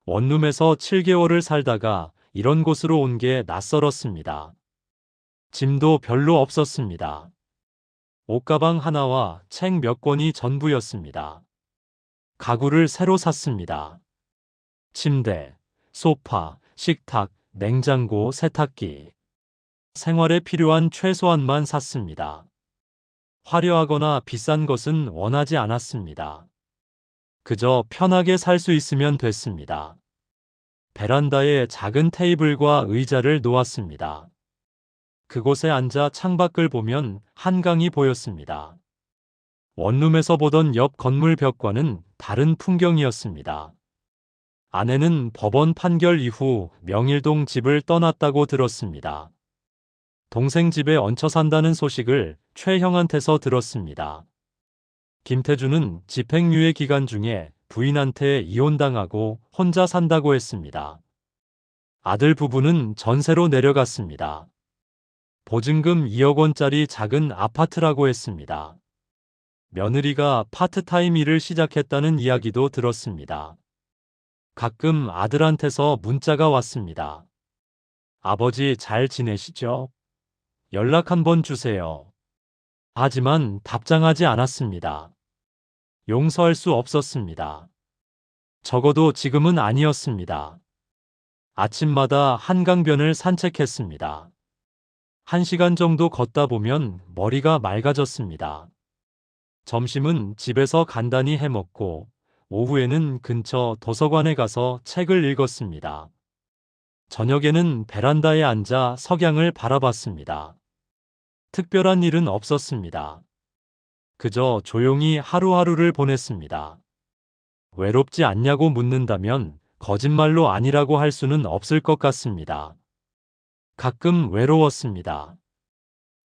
원룸에서 7개월을 살다가 이런 곳으로 온 게 낯설었습니다. 짐도 별로 없었습니다. 옷가방 하나와 책 몇 권이 전부였습니다. 가구를 새로 샀습니다. 침대, 소파, 식탁, 냉장고, 세탁기. 생활에 필요한 최소한만 샀습니다. 화려하거나 비싼 것은 원하지 않았습니다. 그저 편하게 살 수 있으면 됐습니다. 베란다에 작은 테이블과 의자를 놓았습니다. 그곳에 앉아 창밖을 보면 한강이 보였습니다. 원룸에서 보던 옆 건물 벽과는 다른 풍경이었습니다. 아내는 법원 판결 이후 명일동 집을 떠났다고 들었습니다. 동생 집에 얹혀 산다는 소식을 최 형한테서 들었습니다. 김태준은 집행유예 기간 중에 부인한테 이혼당하고 혼자 산다고 했습니다. 아들 부부는 전세로 내려갔습니다. 보증금 2억 원짜리 작은 아파트라고 했습니다. 며느리가 파트타임 일을 시작했다는 이야기도 들었습니다. 가끔 아들한테서 문자가 왔습니다. 아버지 잘 지내시죠? 연락 한번 주세요. 하지만 답장하지 않았습니다. 용서할 수 없었습니다. 적어도 지금은 아니었습니다. 아침마다 한강변을 산책했습니다. 1시간 정도 걷다 보면 머리가 맑아졌습니다. 점심은 집에서 간단히 해먹고 오후에는 근처 도서관에 가서 책을 읽었습니다. 저녁에는 베란다에 앉아 석양을 바라봤습니다. 특별한 일은 없었습니다. 그저 조용히 하루하루를 보냈습니다. 외롭지 않냐고 묻는다면 거짓말로 아니라고 할 수는 없을 것 같습니다. 가끔 외로웠습니다.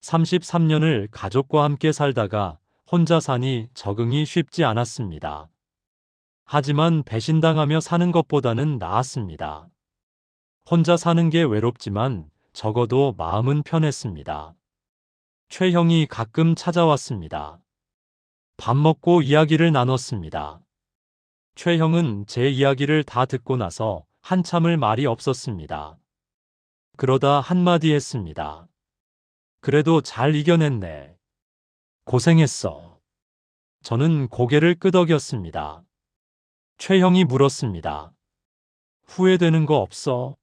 33년을 가족과 함께 살다가 혼자 사니 적응이 쉽지 않았습니다. 하지만 배신당하며 사는 것보다는 나았습니다. 혼자 사는 게 외롭지만 적어도 마음은 편했습니다. 최형이 가끔 찾아왔습니다. 밥 먹고 이야기를 나눴습니다. 최형은 제 이야기를 다 듣고 나서 한참을 말이 없었습니다. 그러다 한마디 했습니다. 그래도 잘 이겨냈네. 고생했어. 저는 고개를 끄덕였습니다. 최형이 물었습니다. 후회되는 거 없어?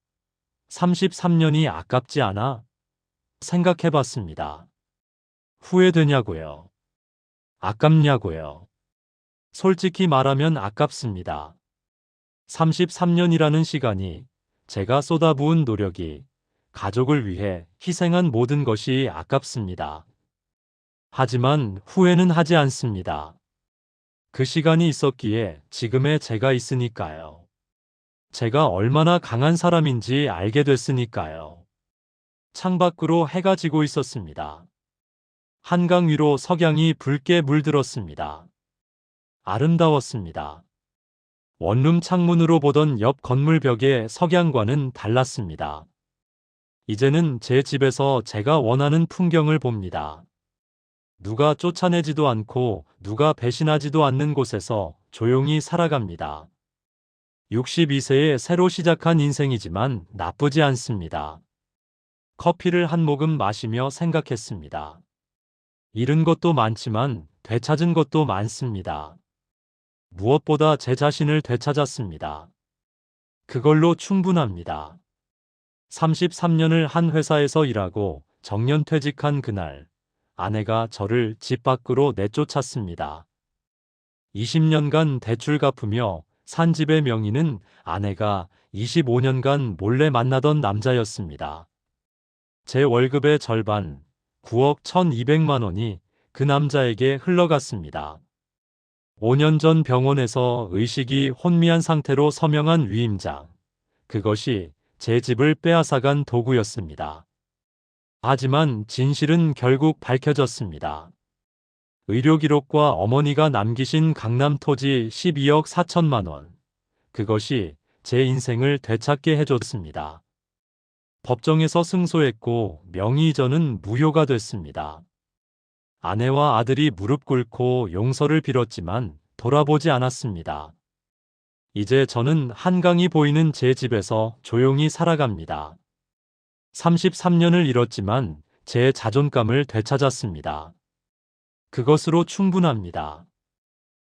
33년이 아깝지 않아? 생각해봤습니다. 후회되냐고요? 아깝냐고요? 솔직히 말하면 아깝습니다. 33년이라는 시간이, 제가 쏟아부은 노력이, 가족을 위해 희생한 모든 것이 아깝습니다. 하지만 후회는 하지 않습니다. 그 시간이 있었기에 지금의 제가 있으니까요. 제가 얼마나 강한 사람인지 알게 됐으니까요. 창밖으로 해가 지고 있었습니다. 한강 위로 석양이 붉게 물들었습니다. 아름다웠습니다. 원룸 창문으로 보던 옆 건물 벽의 석양과는 달랐습니다. 이제는 제 집에서 제가 원하는 풍경을 봅니다. 누가 쫓아내지도 않고 누가 배신하지도 않는 곳에서 조용히 살아갑니다. 62세에 새로 시작한 인생이지만 나쁘지 않습니다. 커피를 한 모금 마시며 생각했습니다. 잃은 것도 많지만 되찾은 것도 많습니다. 무엇보다 제 자신을 되찾았습니다. 그걸로 충분합니다. 33년을 한 회사에서 일하고 정년퇴직한 그날, 아내가 저를 집 밖으로 내쫓았습니다. 20년간 대출 갚으며 산 집의 명의는 아내가 25년간 몰래 만나던 남자였습니다. 제 월급의 절반, 9억 1,200만 원이 그 남자에게 흘러갔습니다. 5년 전 병원에서 의식이 혼미한 상태로 서명한 위임장. 그것이 제 집을 빼앗아간 도구였습니다. 하지만 진실은 결국 밝혀졌습니다. 의료 기록과 어머니가 남기신 강남 토지 12억 4천만 원. 그것이 제 인생을 되찾게 해줬습니다. 법정에서 승소했고 명의 이전은 무효가 됐습니다. 아내와 아들이 무릎 꿇고 용서를 빌었지만 돌아보지 않았습니다. 이제 저는 한강이 보이는 제 집에서 조용히 살아갑니다. 33년을 잃었지만 제 자존감을 되찾았습니다. 그것으로 충분합니다.